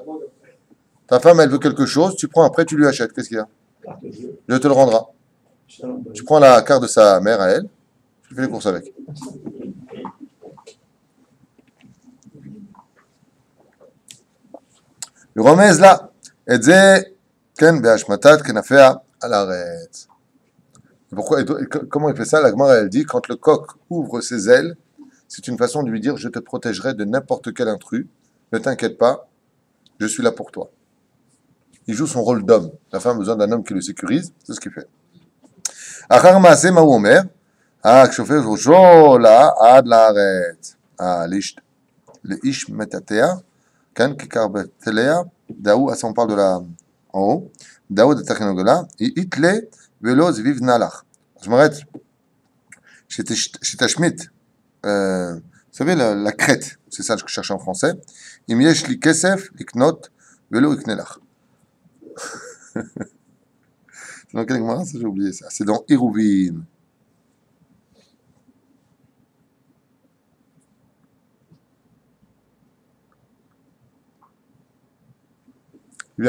Ta femme, elle veut quelque chose, tu prends un prêt, tu lui achètes. Qu'est-ce qu'il y a? Elle te le rendra. Tu prends la carte de sa mère à elle, tu fais les courses avec. ורומז לה, את זה, כן, בהשמטת כנפיה על הארץ. Pourquoi, comment il fait ça? La Gemara, elle dit, quand le coq ouvre ses ailes, c'est une façon de lui dire, je te protégerai de n'importe quel intrus, ne t'inquiète pas, je suis là pour toi. Il joue son rôle d'homme. La femme a besoin d'un homme qui le sécurise, c'est ce qu'il fait. אחר מעשה מה הוא אומר? כשופף ראשו לה עד לארץ. לאיש מטאטא, כאן כיכר בתליה, דאו, ça on parle de la, en haut, דאו דתכנוגלה, יתלה ולא זביב נלח. Je m'arrête. שתשמיט, vous savez, la crête, c'est ça que je cherche en français. אם יש לי כסף לקנות ולא יקנה לך. C'est dans quelle Gemara ça? J'ai oublié ça. C'est dans Hérouvine. Il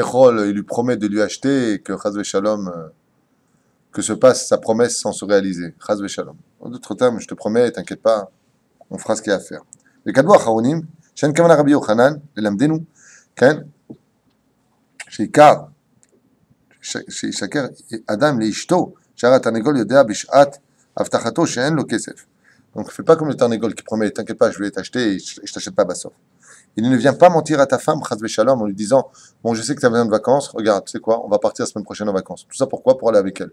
lui promet de lui acheter et que Chaz Shalom, que se passe sa promesse sans se réaliser. Chaz Shalom. En d'autres termes, je te promets, t'inquiète pas, on fera ce qu'il y a à faire. Les kadou acharonim, shen kavan Rabbi Yochanan, lelamdenu, ken, sheikar, שישקר אדם לאשתו, שהרי התרנגול יודע בשעת הבטחתו שאין לו כסף. Donc, fais pas comme le tarnégol qui promet, t'inquiète pas, je vais t'acheter et je t'achète pas bassof. Il ne vient pas mentir à ta femme, chas v'shalom, en lui disant, bon, je sais que tu as besoin de vacances, regarde, tu sais quoi, on va partir la semaine prochaine en vacances. Tout ça pourquoi? Pour aller avec elle.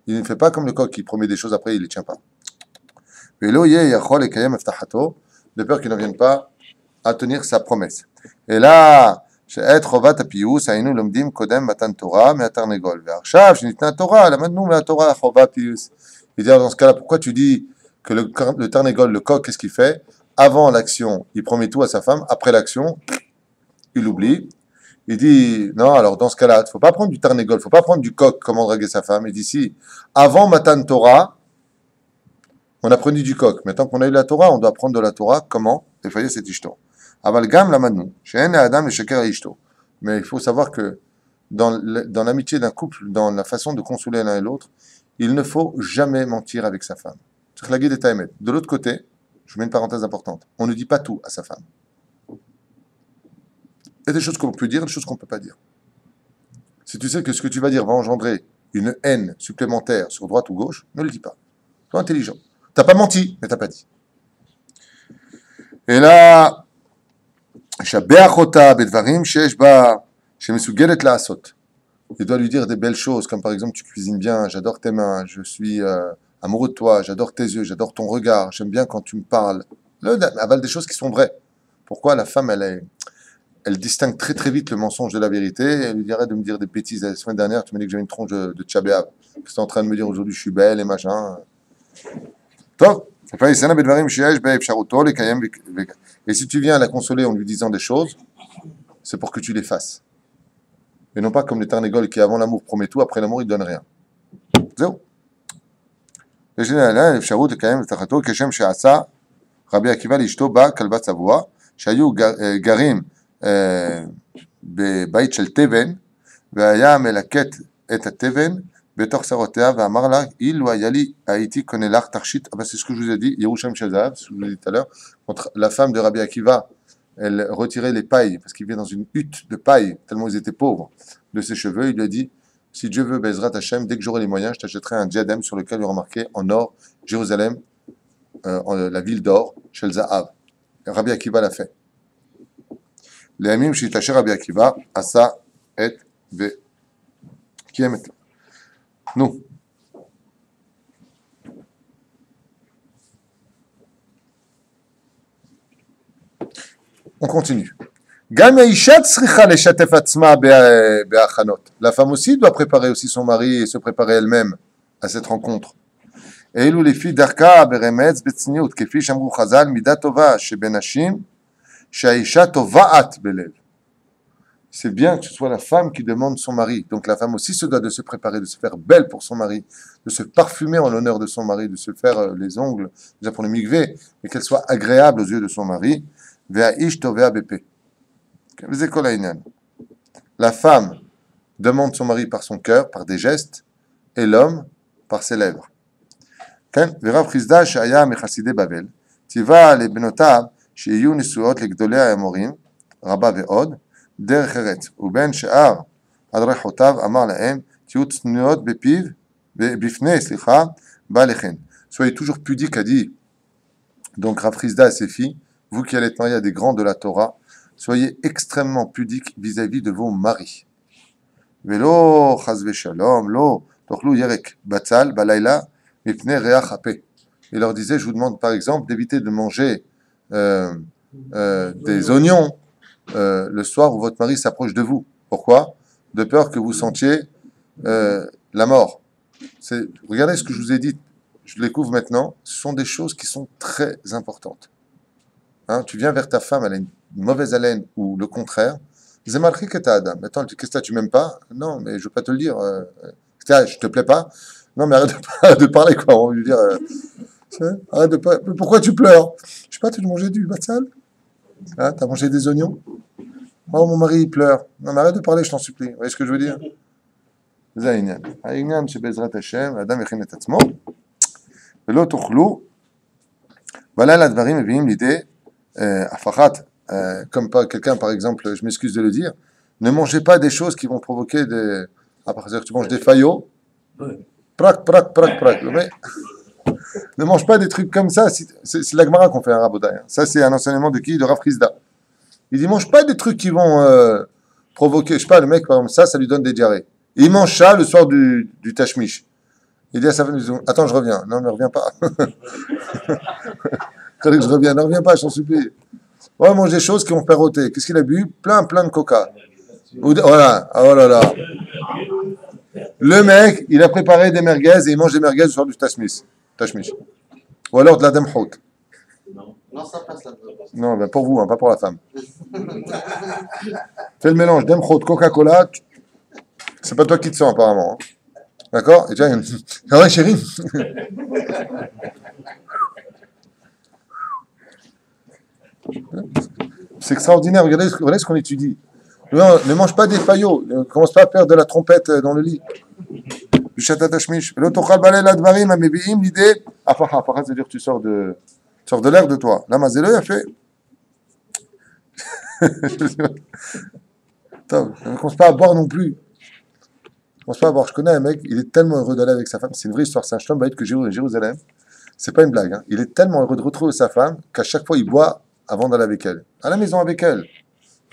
Il ne fait pas comme le coq qui promet des choses, après il les tient pas. De peur qu'il ne vienne pas à tenir sa promesse. Et là, שאת חובת הפיוס היינו לומדים קודם מתן תורה מהתרנגול ועכשיו שניתנה תורה למדנו מהתורה חובת פיוס. Il dit dans ce cas-là, pourquoi tu dis que le tarnégol, le coq, qu'est-ce qu'il fait? Avant l'action, il promet tout à sa femme, après l'action, il oublie. Il dit, non, alors dans ce cas-là, il ne faut pas prendre du tarnégol, il ne faut pas prendre du coq, comment draguer sa femme. Il dit, si, avant Matan Torah, on a pris du coq. Maintenant qu'on a eu la Torah, on doit prendre de la Torah, comment? Et faillir cette ishto. Avalgam la madnou, she'en adam le sheker ishto. Mais il faut savoir que dans l'amitié d'un couple, dans la façon de consoler l'un et l'autre, il ne faut jamais mentir avec sa femme. De l'autre côté, je mets une parenthèse importante, on ne dit pas tout à sa femme. Il y a des choses qu'on peut dire, des choses qu'on ne peut pas dire. Si tu sais que ce que tu vas dire va engendrer une haine supplémentaire sur droite ou gauche, ne le dis pas. Sois intelligent. Tu n'as pas menti, mais tu n'as pas dit. Et là, il doit lui dire des belles choses, comme par exemple, tu cuisines bien, j'adore tes mains, je suis amoureux de toi, j'adore tes yeux, j'adore ton regard, j'aime bien quand tu me parles. Aval des choses qui sont vraies. Pourquoi la femme, elle distingue très très vite le mensonge de la vérité, et elle lui dirait de me dire des bêtises. La semaine dernière, tu m'as dit que j'avais une tronche de tchabéab. Tu es en train de me dire aujourd'hui, je suis belle et machin. Toi, et si tu viens la consoler en lui disant des choses, c'est pour que tu les fasses. Et non pas comme les tarnégoles qui avant l'amour promet tout, après l'amour il donne rien. Zéro. רבי עקיבא לאשתו בא כלבת צבוע, שהיו גרים בבית של תבן, והיה מלקט את התבן בתוך שערותיה, ואמר לה, אילו היה לי, הייתי קונה לך תכשיט, c'est ce que je vous ai dit, Yerushalm Shazav, ce que je vous ai dit tout à l'heure, quand la femme de Rabbi Akiva, elle retirait les pailles, parce qu'il vivait dans une hutte de paille, tellement ils étaient pauvres, de ses cheveux, il lui a dit, si Dieu veut, Bezrat Hashem, dès que j'aurai les moyens, je t'achèterai un diadème sur lequel il y aura marqué en or, Jérusalem, la ville d'or, Shel Zahav. Rabbi Akiva l'a fait. Les Amim Shitaché Rabbi Akiva, Asa et Ve. Qui est maintenant? Nous. On continue. Gam Yaisha tsricha leshatef atzma be'achanot. La femme aussi doit préparer aussi son mari et se préparer elle-même à cette rencontre. Eilu lefi darka beremetz betzniut kefi shamru chazal midat tova shebenashim she'aisha tovaat belev. C'est bien que ce soit la femme qui demande son mari. Donc la femme aussi se doit de se préparer, de se faire belle pour son mari, de se parfumer en l'honneur de son mari, de se faire les ongles, déjà pour le mikvé, mais qu'elle soit agréable aux yeux de son mari. Ve'aish tovea bepe. La femme demande son mari par son cœur, par des gestes, et l'homme par ses lèvres. ורב חיסדא שהיה מחסידי בבל, ציווה לבנותיו שיהיו נשואות לגדולי האמורים, רבה ועוד, דרך ארץ, ובין שאר הדרכותיו אמר להם, תהיו צנועות בפיו, בפני, בעליכן. Soyez toujours pudiques, a dit donc Rav Rizda à ses filles, vous qui allez être mariés à des grands de la Torah, soyez extrêmement pudiques vis-à-vis de vos maris. Velo chas veshalom, lo tochlu yerek batzal balayla mipnei reach hape. Il leur disait, je vous demande par exemple d'éviter de manger des oignons le soir où votre mari s'approche de vous. Pourquoi? De peur que vous sentiez la mort. Regardez ce que je vous ai dit, je le découvre maintenant, ce sont des choses qui sont très importantes. Hein, tu viens vers ta femme, elle a une mauvaise haleine ou le contraire. Zemarchi que t'as Adam. Attends, qu'est-ce que tu m'aimes pas? Non, mais je veux pas te le dire. Je te plais pas? Non, mais arrête de parler, quoi. On va lui dire. Arrête de parler. Pourquoi tu pleures? Je sais pas, tu as mangé du batzal? Hein, t'as mangé des oignons? Oh, mon mari, il pleure. Non, mais arrête de parler, je t'en supplie. Vous voyez ce que je veux dire? זה העניין. העניין שבעזרת השם, האדם יכין את עצמו, ולא תאכלו, בלילה הדברים מביאים לידי הפחת, comme quelqu'un, par exemple, je m'excuse de le dire, ne mangez pas des choses qui vont provoquer des... À partir que tu manges des faillots, prac. Mais, ne mange pas des trucs comme ça, c'est la Gemara qu'on fait un rabotai. Ça, c'est un enseignement de qui? De Rav Rizda. Il dit, mange pas des trucs qui vont provoquer, je sais pas, le mec, par exemple, ça lui donne des diarrhées. Et il mange ça le soir du tashmish. Il dit à sa femme, attends, je reviens. Non, ne reviens pas. Que je reviens, ne reviens pas, je t'en supplie. Ouais, mange des choses qui vont faire rôter. Qu'est-ce qu'il a bu? Plein de coca. Voilà, oh là là. Le mec, il a préparé des merguez et il mange des merguez le soir du tashmish. Ou alors de la demhout. Non, ça passe là. Non, ben pour vous, hein, pas pour la femme. Fais le mélange demhout, Coca-Cola. C'est pas toi qui te sens apparemment. Hein. D'accord? Et tiens, c'est vrai, chérie. C'est extraordinaire. Regardez ce qu'on étudie. Ne mange pas des faillots. Ne commence pas à faire de la trompette dans le lit. Du chatatashmish. L'autre balai la dvarim amebiim l'idée. Afaha, c'est-à-dire que tu sors de l'air de toi. Là, Mazelo a fait. Ne commence pas à boire non plus. Je connais un mec, il est tellement heureux d'aller avec sa femme. C'est une vraie histoire, c'est un shlom bayit que j'ai eu à Jérusalem. C'est pas une blague. Hein. Il est tellement heureux de retrouver sa femme qu'à chaque fois il boit avant d'aller avec elle. À la maison avec elle.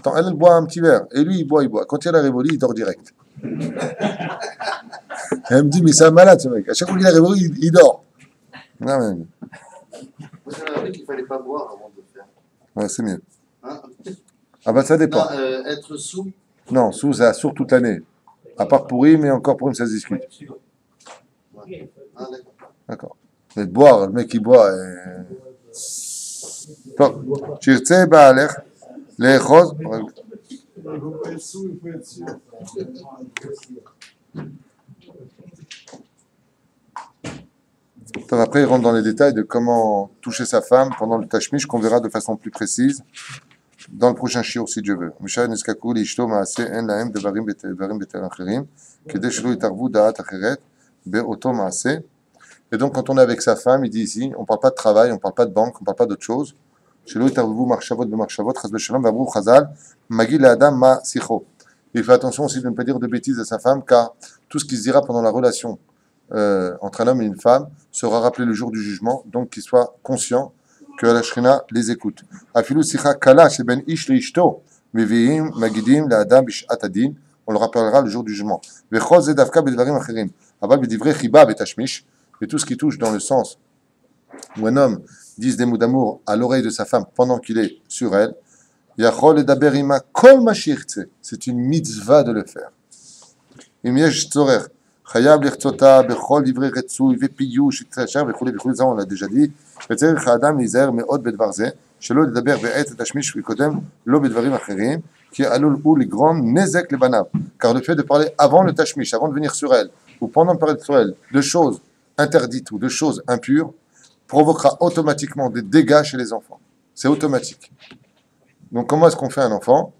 Attends, elle boit un petit verre. Et lui, il boit. Quand il y a la révolie, il dort direct. Et elle me dit, mais c'est un malade ce mec. À chaque fois qu'il y a la révolie, il dort. Non, mais... Moi, j'avais appris qu'il ne fallait pas boire avant de faire. Ouais, c'est mieux. Hein? Ah bah ça dépend. Non, être sous. Non, sous, ça sourd toute l'année. À part pourri, mais encore pourri, ça se discute. Ouais. Ah, d'accord. D'accord. Mais boire, le mec qui boit... טוב, שירצה בעלך לאחוז... טוב, après, il rentre dans les détails de comment toucher sa femme pendant le tashmish, qu'on verra de façon plus précise dans le prochain shiur, si Dieu veut. משל נזקקו לאשתו מעשה, אין להם דברים בטל אחרים, כדי שלא יתערבו דעת אחרת באותו מעשה. Et donc, quand on est avec sa femme, il dit ici, on ne parle pas de travail, on ne parle pas de banque, on ne parle pas d'autre chose. Il fait attention aussi de ne pas dire de bêtises à sa femme, car tout ce qui se dira pendant la relation entre un homme et une femme sera rappelé le jour du jugement, donc qu'il soit conscient que la Shrina les écoute. On le rappellera le jour du jugement. Et tout ce qui touche dans le sens où un homme dise des mots d'amour à l'oreille de sa femme pendant qu'il est sur elle, Yachol edaber ima kol ma shirtze. C'est une mitzvah de le faire. Im yesh tzorer, chayav lirtzota bechol divrei retzui vepiyush itzachar vechuli vechuli, ça on l'a déjà dit. וצריך האדם להיזהר מאוד בדבר זה, שלא לדבר בעת התשמיש וקודם לא בדברים אחרים, כי עלול הוא לגרום נזק לבניו. Car le fait de parler avant le tashmish, avant de venir sur elle, ou pendant de parler sur elle, de choses interdites ou de choses impures, provoquera automatiquement des dégâts chez les enfants. C'est automatique. Donc comment est-ce qu'on fait un enfant?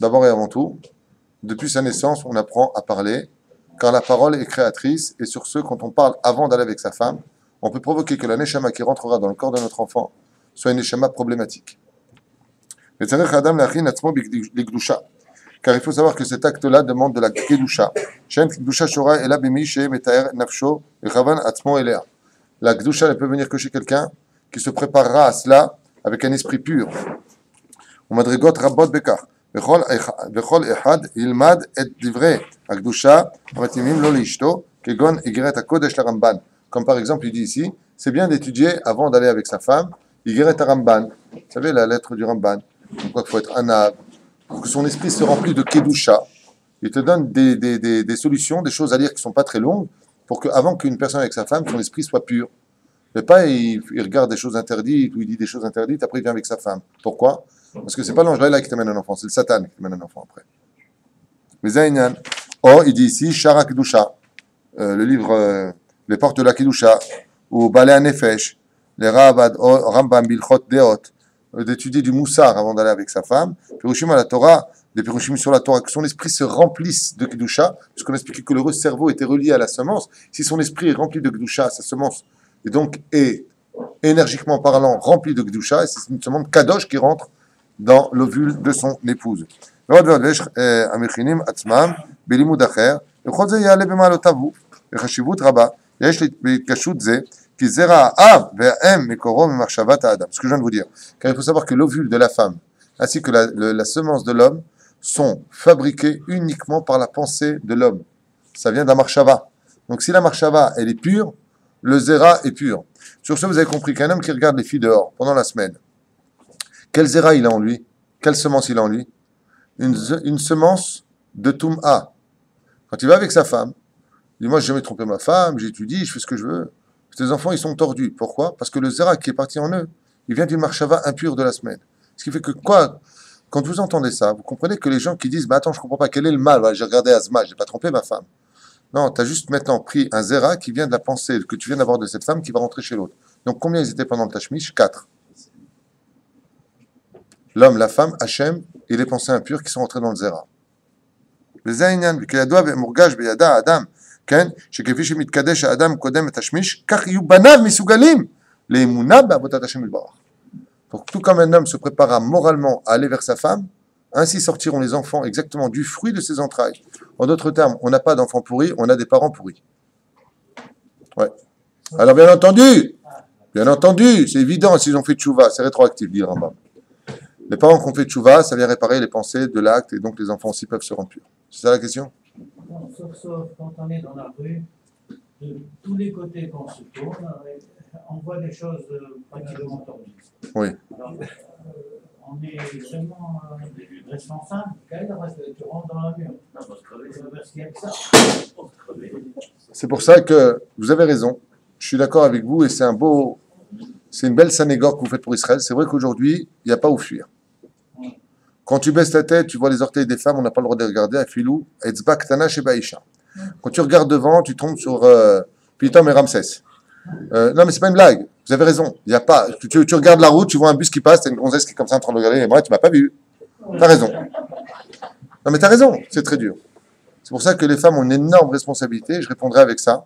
D'abord et avant tout, depuis sa naissance, on apprend à parler, car la parole est créatrice, et sur ce, quand on parle avant d'aller avec sa femme, on peut provoquer que la neshama qui rentrera dans le corps de notre enfant soit une neshama problématique. Car il faut savoir que cet acte-là demande de la kedusha. La kedusha ne peut venir que chez quelqu'un qui se préparera à cela avec un esprit pur. וכל אחד ילמד את דברי הקדושה המתאימים לו לאשתו, כגון איגרת הקודש לרמב"ן. Comme par exemple, il dit ici, c'est bien d'étudier avant d'aller avec sa femme, Igeret Ramban. Vous savez, la lettre du Ramban. Pourquoi il faut être anav, pour que son esprit se remplit de kedusha. Il te donne des solutions, des choses à lire qui ne sont pas très longues, pour qu'avant qu'une personne avec sa femme, son esprit soit pur. Mais pas, il regarde des choses interdites, ou il dit des choses interdites, après il vient avec sa femme. Pourquoi? Parce que c'est pas l'ange là qui t'amène un enfant, c'est le Satan qui t'amène un enfant après. Mais Zainyan, il dit ici, Shara Kedusha, le livre... les portes de la Kedusha, ou Balei HaNefesh, les Rambam, Bilchot, Deot, d'étudier du Moussar avant d'aller avec sa femme, Pirushim à la Torah, des Pirushim sur la Torah, que son esprit se remplisse de Kedusha, puisqu'on a expliqué que le cerveau était relié à la semence. Si son esprit est rempli de Kedusha, sa semence, et donc est énergiquement parlant rempli de Kedusha, et c'est une semence Kadosh qui rentre dans l'ovule de son épouse. וחשיבות רבה יש בהתקשרות זה, כי זרע האב והאם מקורו ממחשבת האדם. Ce que je viens de vous dire. Car il faut savoir que l'ovule de la femme ainsi que la semence de l'homme sont fabriqués uniquement par la pensée de l'homme. Ça vient d'un marshava. Donc si la marshava elle est pure, le zera est pur. Sur ce, vous avez compris qu'un homme qui regarde les filles dehors pendant la semaine, quel zera il a en lui? Quelle semence il a en lui? Une semence de Tum'a. Quand il va avec sa femme, il dit, moi, j'ai jamais trompé ma femme, j'étudie, je fais ce que je veux. Ces enfants, ils sont tordus. Pourquoi? Parce que le zera qui est parti en eux, il vient d'une marshava impure de la semaine. Ce qui fait que quoi? Quand vous entendez ça, vous comprenez que les gens qui disent, bah attends, je comprends pas, quel est le mal? J'ai regardé Azma, j'ai pas trompé ma femme. Non, tu as juste maintenant pris un zera qui vient de la pensée que tu viens d'avoir de cette femme qui va rentrer chez l'autre. Donc combien ils étaient pendant le Tashmish? 4. L'homme, la femme, Hachem et les pensées impures qui sont rentrées dans le zera. כן, שכפי שמתקדש האדם קודם את השמיש, כך יהיו בניו מסוגלים לאמונה בעבודת השם יתברך. Donc tout comme un homme se préparera moralement à aller vers sa femme, ainsi sortiront les enfants exactement du fruit de ses entrailles. En d'autres termes, on n'a pas d'enfants pourris, on a des parents pourris. Ouais. Alors bien entendu, c'est évident s'ils ont fait tchouva, c'est rétroactif, dit le Rambam. Les parents qui ont fait tchouva, ça vient réparer les pensées de l'acte et donc les enfants aussi peuvent se rendre purs. C'est ça la question? Bon, sauf quand on est dans la rue, de tous les côtés qu'on se tourne, on voit des choses pratiquement tordues. Oui. Alors, on est vraiment responsable. Tu rentres dans l'avion. Parce qu'il y a que ça. C'est pour ça que vous avez raison. Je suis d'accord avec vous et c'est une belle sanégore que vous faites pour Israël. C'est vrai qu'aujourd'hui, il n'y a pas où fuir. Quand tu baisses ta tête, tu vois les orteils des femmes, on n'a pas le droit de les regarder. Afilou, etzba ktana sheba isha. Quand tu regardes devant, tu tombes sur Pitom et Ramsès. Non, mais c'est pas une blague. Vous avez raison. Il y a pas. Tu regardes la route, tu vois un bus qui passe, t'as une gonzesse qui est comme ça en train de regarder. Et moi, tu m'as pas vu. T'as raison. Non, mais t'as raison. C'est très dur. C'est pour ça que les femmes ont une énorme responsabilité. Je répondrai avec ça.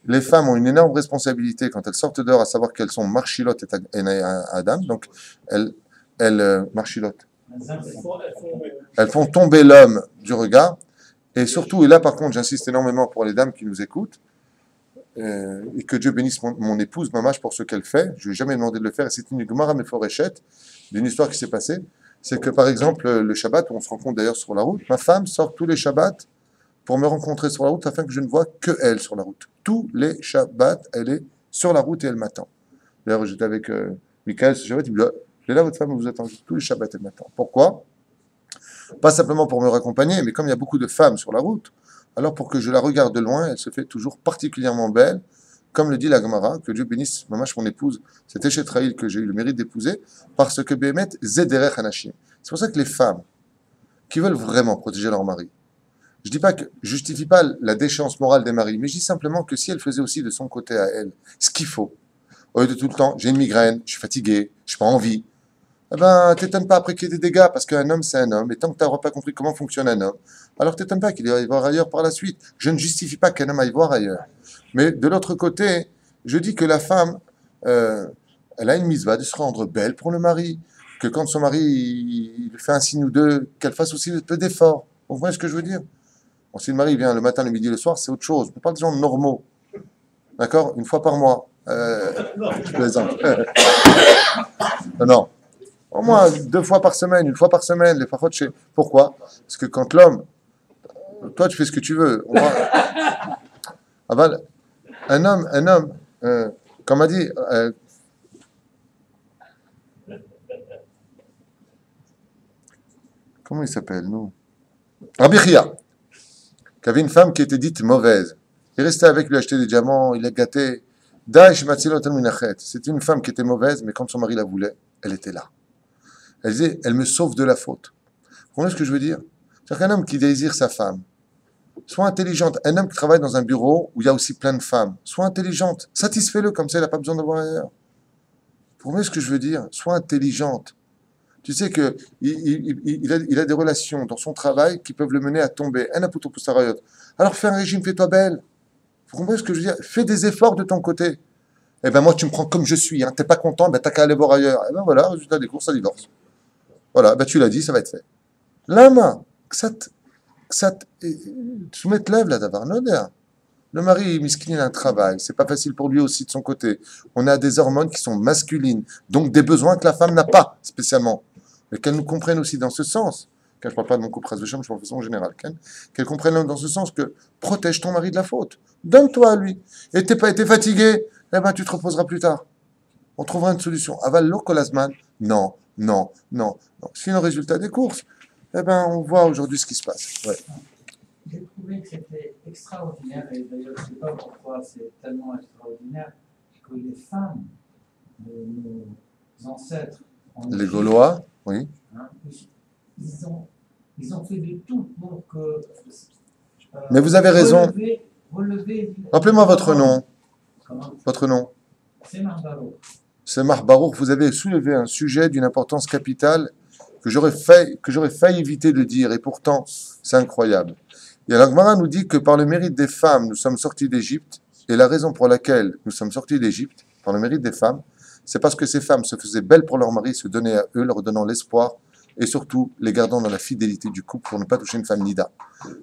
Les femmes ont une énorme responsabilité quand elles sortent dehors, à savoir qu'elles sont marchilotes et Adam. Donc, elles marchilotes. Elles font tomber l'homme du regard. Et surtout, et là par contre, j'insiste énormément pour les dames qui nous écoutent, et que Dieu bénisse mon épouse, Mamache, pour ce qu'elle fait. Je ne lui ai jamais demandé de le faire. Et c'est une Gemara Meforeshet d'une histoire qui s'est passée. C'est que par exemple, le Shabbat, où on se rencontre d'ailleurs sur la route, ma femme sort tous les Shabbats pour me rencontrer sur la route afin que je ne vois que elle sur la route. Tous les Shabbats, elle est sur la route et elle m'attend. D'ailleurs, j'étais avec Michael ce Shabbat, il me dit, Et là, votre femme vous attend tous les Shabbats et le matin. Pourquoi? Pas simplement pour me raccompagner, mais comme il y a beaucoup de femmes sur la route, alors pour que je la regarde de loin, elle se fait toujours particulièrement belle, comme le dit la Gemara, que Dieu bénisse, mamash, mon épouse, cet Eshet Raïl que j'ai eu le mérite d'épouser, parce que Bémet, Zederech Hanashim. C'est pour ça que les femmes qui veulent vraiment protéger leur mari, je dis pas que je justifie pas la déchéance morale des maris, mais je dis simplement que si elle faisait aussi de son côté à elle ce qu'il faut, au lieu de tout le temps, j'ai une migraine, je suis fatigué, je n'ai pas envie, eh ben, t'étonnes pas après qu'il y ait des dégâts, parce qu'un homme, c'est un homme, et tant que tu n'auras pas compris comment fonctionne un homme, alors t'étonnes pas qu'il aille voir ailleurs par la suite. Je ne justifie pas qu'un homme aille voir ailleurs. Mais de l'autre côté, je dis que la femme, elle a une mitzvah de se rendre belle pour le mari, que quand son mari il fait un signe ou deux, qu'elle fasse aussi un peu d'effort. Vous voyez ce que je veux dire? Bon, si le mari vient le matin, le midi, le soir, c'est autre chose. On parle de gens normaux. D'accord? Une fois par mois. Je plaisante. Non, non. Au moins 2 fois par semaine, 1 fois par semaine, les parfois chez. Pourquoi? Parce que quand l'homme, toi tu fais ce que tu veux. Un homme, comme m'a dit, comment il s'appelle, nous? Rabbi Chia, qui avait une femme qui était dite mauvaise. Il restait avec lui acheter des diamants, il l'a gâté. C'était une femme qui était mauvaise, mais quand son mari la voulait, elle était là. Elle disait, elle me sauve de la faute. Vous comprenez ce que je veux dire? C'est-à-dire qu'un homme qui désire sa femme, soit intelligente, un homme qui travaille dans un bureau où il y a aussi plein de femmes, soit intelligente, satisfais-le, comme ça il n'a pas besoin d'avoir ailleurs. Vous comprenez ce que je veux dire? Soit intelligente. Tu sais qu'il il a des relations dans son travail qui peuvent le mener à tomber. Alors fais un régime, fais-toi belle. Vous comprenez ce que je veux dire? Fais des efforts de ton côté. Eh ben moi tu me prends comme je suis, hein. T'es pas content, ben t'as qu'à aller voir ailleurs. Eh ben voilà, résultat des courses, ça divorce. Voilà, ben tu l'as dit, ça va être fait. Lama, soumettre lève là d'avoir le mari, miskin, il a un travail, c'est pas facile pour lui aussi de son côté. On a des hormones qui sont masculines, donc des besoins que la femme n'a pas spécialement. Mais qu'elle nous comprenne aussi dans ce sens. Quand je ne parle pas de mon couple ras de chambre, je parle de façon générale. Qu'elle comprenne dans ce sens que protège ton mari de la faute. Donne-toi à lui. Et t'es pas été fatigué, eh ben tu te reposeras plus tard. On trouvera une solution. Aval l'okolasman, non, non, non, non. Sinon, résultat des courses, eh ben on voit aujourd'hui ce qui se passe. Ouais. J'ai trouvé que c'était extraordinaire, et d'ailleurs je ne sais pas pourquoi c'est tellement extraordinaire, que les femmes de nos ancêtres, Les Gaulois, oui. hein, ils ont fait du tout pour que... Mais vous avez raison. Relever Rappelez-moi votre nom. Comment? Votre nom. C'est Marbarouk. C'est Marc Baruch. Vous avez soulevé un sujet d'une importance capitale que j'aurais failli éviter de dire, et pourtant, c'est incroyable. Et la Gemara nous dit que par le mérite des femmes, nous sommes sortis d'Égypte, et la raison pour laquelle nous sommes sortis d'Égypte, par le mérite des femmes, c'est parce que ces femmes se faisaient belles pour leur mari, se donnaient à eux, leur donnant l'espoir, et surtout les gardant dans la fidélité du couple pour ne pas toucher une femme nida.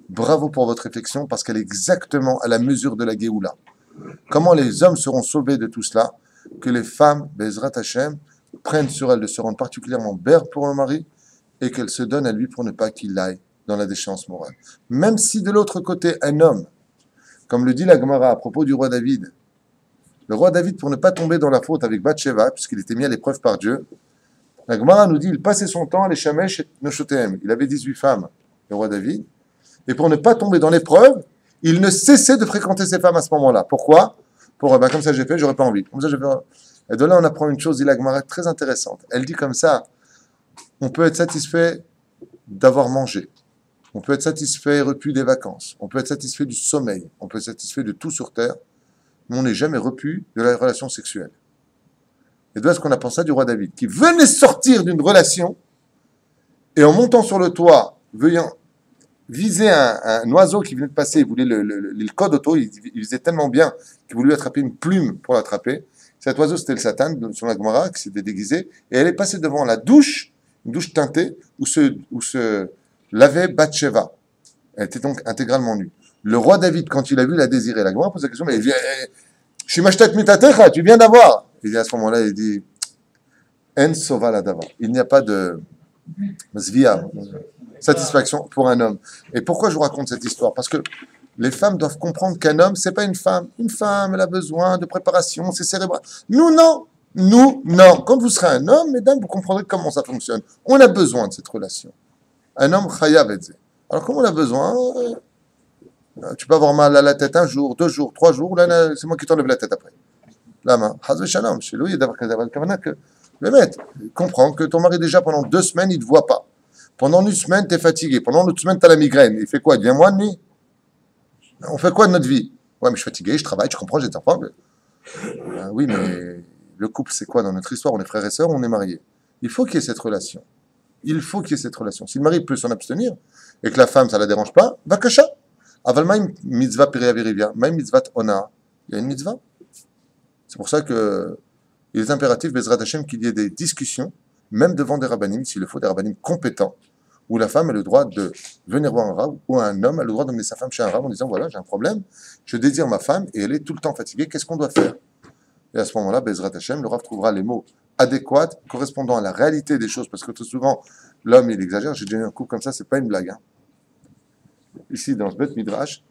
Bravo pour votre réflexion, parce qu'elle est exactement à la mesure de la Géoula. Comment les hommes seront sauvés de tout cela? Que les femmes, Bezrat Hashem, prennent sur elles de se rendre particulièrement belles pour leur mari, et qu'elles se donnent à lui pour ne pas qu'il aille dans la déchéance morale. Même si de l'autre côté, un homme, comme le dit la Gemara à propos du roi David, le roi David, pour ne pas tomber dans la faute avec Bathsheba, puisqu'il était mis à l'épreuve par Dieu, la Gemara nous dit, il passait son temps à les Shamesh et Noshotem. Il avait 18 femmes, le roi David, et pour ne pas tomber dans l'épreuve, il ne cessait de fréquenter ces femmes à ce moment-là. Pourquoi? Comme ça j'ai fait, j'aurais pas envie. Comme ça j'ai fait. Et de là, on apprend une chose, dit la Gemara, très intéressante. Elle dit comme ça, on peut être satisfait d'avoir mangé. On peut être satisfait et repu des vacances. On peut être satisfait du sommeil. On peut être satisfait de tout sur terre. Mais on n'est jamais repu de la relation sexuelle. Et d'où est-ce qu'on apprend ça du roi David, qui venait sortir d'une relation, et en montant sur le toit, veillant viser un oiseau qui venait de passer, il voulait le code auto, il faisait tellement bien qu'il voulait attraper une plume pour l'attraper. Cet oiseau, c'était le Satan, sur la Gemara, qui s'était déguisé, et elle est passée devant la douche, une douche teintée, où se lavait Bathsheba. Elle était donc intégralement nue. Le roi David, quand il a vu, l'a désiré. La Gemara pose la question, mais il dit, je suis mashtat mitatecha, tu viens d'avoir. Il dit à ce moment-là, il dit, en sova la dava. Il n'y a pas de zvia, satisfaction pour un homme. Et pourquoi je vous raconte cette histoire? Parce que les femmes doivent comprendre qu'un homme, c'est pas une femme. Une femme, elle a besoin de préparation, c'est cérébral. Nous, non. Nous, non. Quand vous serez un homme, mesdames, vous comprendrez comment ça fonctionne. On a besoin de cette relation. Un homme chayav et zé. Alors, comme on a besoin, tu peux avoir mal à la tête un jour, 2 jours, 3 jours, là, c'est moi qui t'enlève la tête après. La main. Hazve shalom. Chez lui, il y a d'avoir que le maître comprend que ton mari, déjà, pendant 2 semaines, il ne te voit pas. Pendant 1 semaine, tu es fatigué. Pendant l'autre semaine, tu as la migraine. Il fait quoi? Il devient moi de nuit? On fait quoi de notre vie? Ouais, mais je suis fatigué, je travaille, je comprends, j'ai des enfants. Oui, mais le couple, c'est quoi dans notre histoire? On est frères et sœurs, on est mariés. Il faut qu'il y ait cette relation. Il faut qu'il y ait cette relation. Si le mari peut s'en abstenir et que la femme, ça ne la dérange pas, va kasha. Aval maïm mitzvah piriavirivia, maïm mitzvah ona. Il y a une mitzvah. C'est pour ça que il est impératif, Bezrat Hashem, qu'il y ait des discussions, même devant des rabbinim, s'il le faut, des rabbinim compétents, où la femme a le droit de venir voir un rab, ou un homme a le droit d'emmener sa femme chez un rab en disant, voilà, j'ai un problème, je désire ma femme, et elle est tout le temps fatiguée, qu'est-ce qu'on doit faire? Et à ce moment-là, Bezrat Hashem, le rab trouvera les mots adéquats, correspondant à la réalité des choses, parce que tout souvent, l'homme, il exagère. J'ai déjà eu un couple comme ça, c'est pas une blague. Hein. Ici, dans ce bête midrash,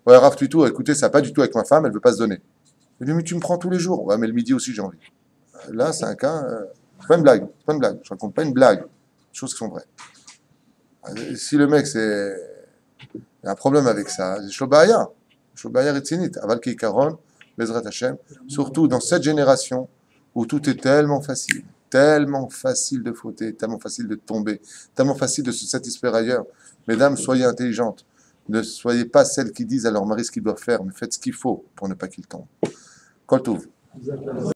ouais, Rav Tutou, écoutez, ça n'a pas du tout avec ma femme, elle veut pas se donner. Il dit, mais tu me prends tous les jours. Ouais, mais le midi aussi, j'ai envie. Là, c'est un cas, c'est pas une blague, c'est pas une blague. Je raconte pas une blague, des choses qui sont vraies. Si le mec, il y a un problème avec ça, c'est Shobaya et Tzinit, Aval Keikaron, Bezrat Hashem, surtout dans cette génération où tout est tellement facile de fauter, tellement facile de tomber, tellement facile de se satisfaire ailleurs. Mesdames, soyez intelligentes. Ne soyez pas celles qui disent à leur mari ce qu'ils doivent faire, mais faites ce qu'il faut pour ne pas qu'ils tombent. Kol Tov.